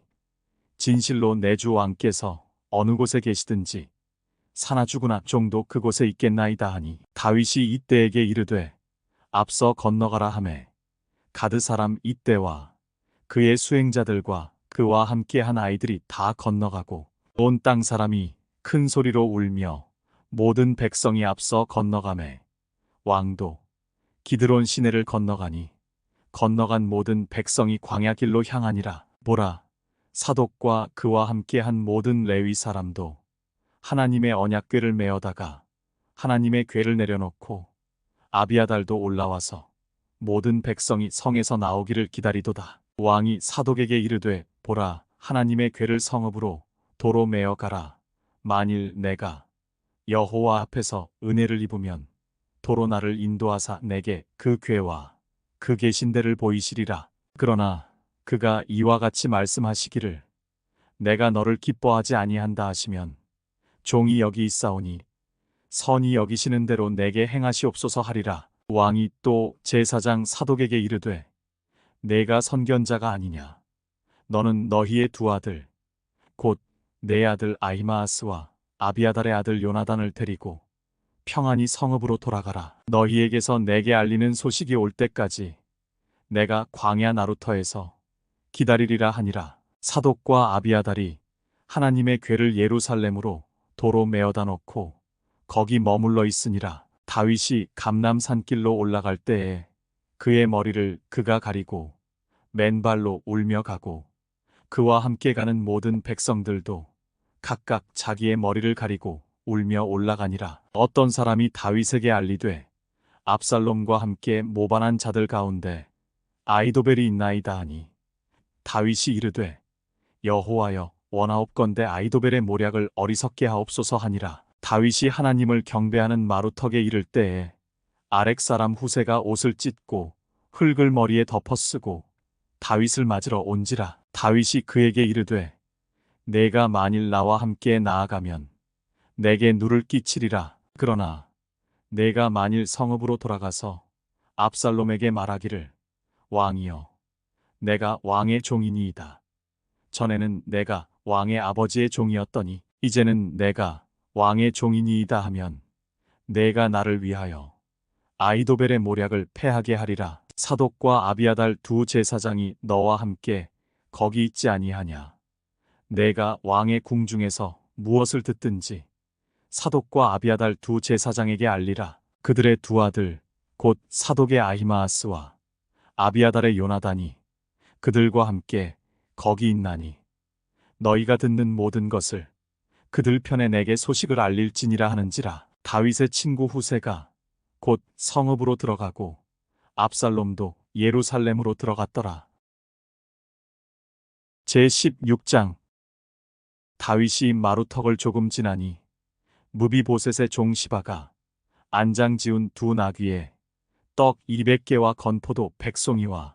진실로 내 주 왕께서 어느 곳에 계시든지 사나 죽으나 종도 그곳에 있겠나이다 하니 다윗이 이때에게 이르되 앞서 건너가라 하매 가드 사람 이때와 그의 수행자들과 그와 함께 한 아이들이 다 건너가고 온 땅 사람이 큰 소리로 울며 모든 백성이 앞서 건너가매 왕도 기드론 시내를 건너가니 건너간 모든 백성이 광야 길로 향하니라. 보라 사독과 그와 함께 한 모든 레위 사람도 하나님의 언약궤를 메어다가 하나님의 궤를 내려놓고 아비아달도 올라와서 모든 백성이 성에서 나오기를 기다리도다. 왕이 사독에게 이르되 보라 하나님의 궤를 성읍으로 도로 메어 가라. 만일 내가 여호와 앞에서 은혜를 입으면 도로 나를 인도하사 내게 그 궤와 그 계신 데를 보이시리라. 그러나 그가 이와 같이 말씀하시기를 내가 너를 기뻐하지 아니한다 하시면 종이 여기 있사오니 선이 여기시는 대로 내게 행하시옵소서 하리라. 왕이 또 제사장 사독에게 이르되 내가 선견자가 아니냐. 너는 너희의 두 아들 곧 내 아들 아히마아스와 아비아달의 아들 요나단을 데리고 평안히 성읍으로 돌아가라. 너희에게서 내게 알리는 소식이 올 때까지 내가 광야 나루터에서 기다리리라 하니라. 사독과 아비아달이 하나님의 궤를 예루살렘으로 도로 메어다 놓고 거기 머물러 있으니라. 다윗이 감람 산길로 올라갈 때에 그의 머리를 그가 가리고 맨발로 울며 가고 그와 함께 가는 모든 백성들도 각각 자기의 머리를 가리고 울며 올라가니라. 어떤 사람이 다윗에게 알리되 압살롬과 함께 모반한 자들 가운데 아히도벨이 있나이다 하니 다윗이 이르되 여호와여 원하옵건대 아히도벨의 모략을 어리석게 하옵소서 하니라. 다윗이 하나님을 경배하는 마루턱에 이를 때에 아렉 사람 후세가 옷을 찢고 흙을 머리에 덮어쓰고 다윗을 맞으러 온지라. 다윗이 그에게 이르되 내가 만일 나와 함께 나아가면 내게 누를 끼치리라. 그러나 내가 만일 성읍으로 돌아가서 압살롬에게 말하기를 왕이여 내가 왕의 종이니이다. 전에는 내가 왕의 아버지의 종이었더니 이제는 내가 왕의 종이니이다 하면 내가 나를 위하여 아이도벨의 모략을 패하게 하리라. 사독과 아비아달 두 제사장이 너와 함께 거기 있지 아니하냐. 내가 왕의 궁중에서 무엇을 듣든지 사독과 아비아달 두 제사장에게 알리라. 그들의 두 아들 곧 사독의 아히마아스와 아비아달의 요나단이 그들과 함께 거기 있나니 너희가 듣는 모든 것을 그들 편에 내게 소식을 알릴지니라 하는지라. 다윗의 친구 후세가 곧 성읍으로 들어가고 압살롬도 예루살렘으로 들어갔더라. 제16장. 다윗이 마루턱을 조금 지나니 무비보셋의 종 시바가 안장 지운 두 나귀에 떡 200개와 건포도 100송이와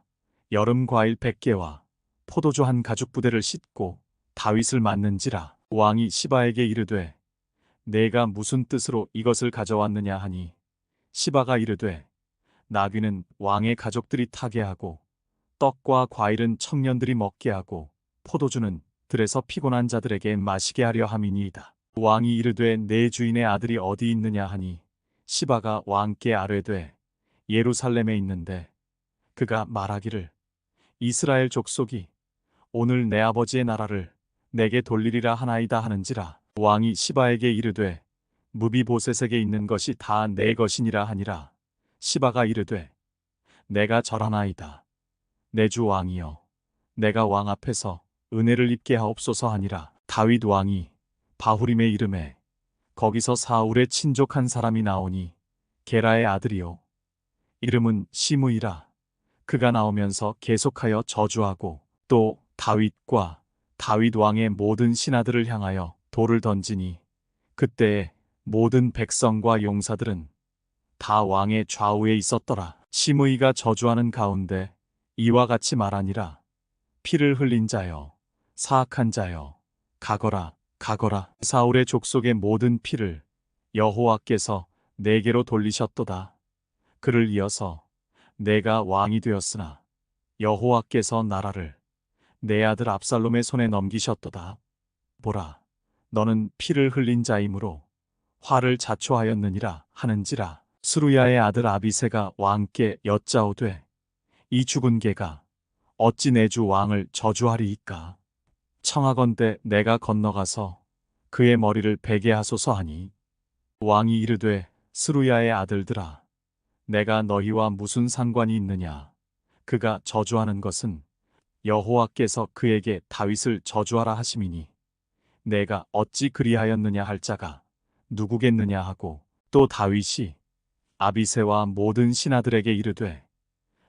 여름 과일 100개와 포도주 한 가죽 부대를 싣고 다윗을 맞는지라. 왕이 시바에게 이르되 내가 무슨 뜻으로 이것을 가져왔느냐 하니 시바가 이르되 나귀는 왕의 가족들이 타게 하고 떡과 과일은 청년들이 먹게 하고 포도주는 들에서 피곤한 자들에게 마시게 하려 함이니이다. 왕이 이르되 내 주인의 아들이 어디 있느냐 하니 시바가 왕께 아뢰되 예루살렘에 있는데 그가 말하기를 이스라엘 족속이 오늘 내 아버지의 나라를 내게 돌리리라 하나이다 하는지라. 왕이 시바에게 이르되 무비보셋에게 있는 것이 다 내 것이니라 하니라. 시바가 이르되 내가 절하나이다. 내 주 왕이여 내가 왕 앞에서 은혜를 입게 하옵소서 하니라. 다윗 왕이 바후림의 이름에 거기서 사울의 친족 한 사람이 나오니 게라의 아들이요 이름은 시므이라. 그가 나오면서 계속하여 저주하고 또 다윗과 다윗 왕의 모든 신하들을 향하여 돌을 던지니 그때에 모든 백성과 용사들은 다 왕의 좌우에 있었더라. 시므이가 저주하는 가운데 이와 같이 말하니라. 피를 흘린 자여 사악한 자여 가거라 가거라. 사울의 족속의 모든 피를 여호와께서 내게로 돌리셨도다. 그를 이어서 내가 왕이 되었으나 여호와께서 나라를 내 아들 압살롬의 손에 넘기셨도다. 보라 너는 피를 흘린 자이므로 화를 자초하였느니라 하는지라. 스루야의 아들 아비새가 왕께 여짜오되 이 죽은 개가 어찌 내 주 왕을 저주하리이까. 청하건대 내가 건너가서 그의 머리를 베게 하소서 하니 왕이 이르되 스루야의 아들들아 내가 너희와 무슨 상관이 있느냐. 그가 저주하는 것은 여호와께서 그에게 다윗을 저주하라 하심이니 내가 어찌 그리하였느냐 할 자가 누구겠느냐 하고 또 다윗이 아비새와 모든 신하들에게 이르되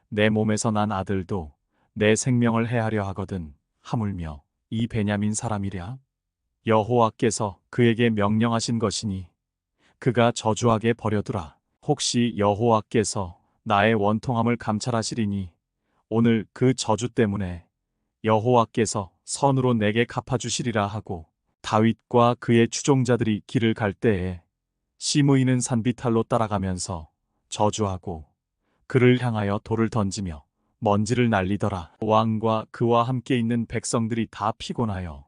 내 몸에서 난 아들도 내 생명을 해하려 하거든 하물며 이 베냐민 사람이랴. 여호와께서 그에게 명령하신 것이니 그가 저주하게 버려두라. 혹시 여호와께서 나의 원통함을 감찰하시리니 오늘 그 저주 때문에 여호와께서 선으로 내게 갚아주시리라 하고 다윗과 그의 추종자들이 길을 갈 때에 시므이는 산비탈로 따라가면서 저주하고 그를 향하여 돌을 던지며 먼지를 날리더라. 왕과 그와 함께 있는 백성들이 다 피곤하여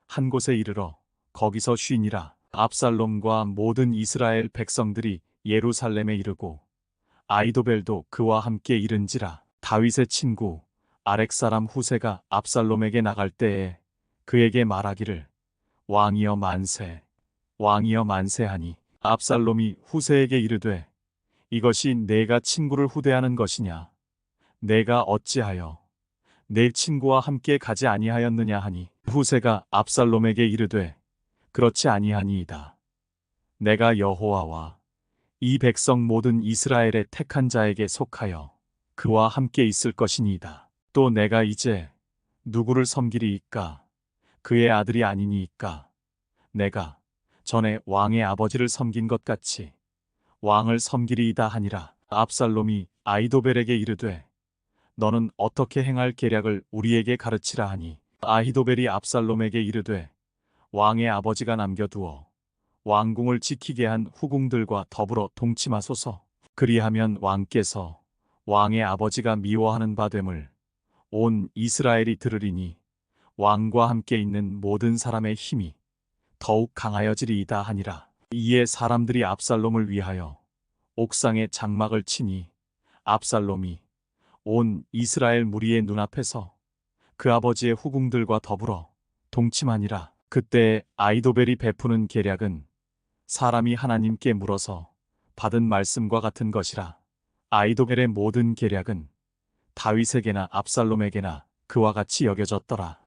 한 곳에 이르러 거기서 쉬니라. 압살롬과 모든 이스라엘 백성들이 예루살렘에 이르고 아이도벨도 그와 함께 이른지라. 다윗의 친구 아렉 사람 후세가 압살롬에게 나갈 때에 그에게 말하기를 왕이여 만세 왕이여 만세하니 압살롬이 후세에게 이르되 이것이 내가 친구를 후대하는 것이냐. 내가 어찌하여 내 친구와 함께 가지 아니하였느냐 하니 후세가 압살롬에게 이르되 그렇지 아니하니이다. 내가 여호와와 이 백성 모든 이스라엘의 택한 자에게 속하여 그와 함께 있을 것이니이다. 또 내가 이제 누구를 섬기리이까. 그의 아들이 아니니이까. 내가 전에 왕의 아버지를 섬긴 것 같이 왕을 섬기리이다 하니라. 압살롬이 아히도벨에게 이르되 너는 어떻게 행할 계략을 우리에게 가르치라 하니 아히도벨이 압살롬에게 이르되 왕의 아버지가 남겨두어 왕궁을 지키게 한 후궁들과 더불어 동침하소서. 그리하면 왕께서 왕의 아버지가 미워하는 바됨을 온 이스라엘이 들으리니 왕과 함께 있는 모든 사람의 힘이 더욱 강하여지리이다 하니라. 이에 사람들이 압살롬을 위하여 옥상에 장막을 치니 압살롬이 온 이스라엘 무리의 눈앞에서 그 아버지의 후궁들과 더불어 동침하니라. 그때 아히도벨이 베푸는 계략은 사람이 하나님께 물어서 받은 말씀과 같은 것이라. 아히도벨의 모든 계략은 다윗에게나 압살롬에게나 그와 같이 여겨졌더라.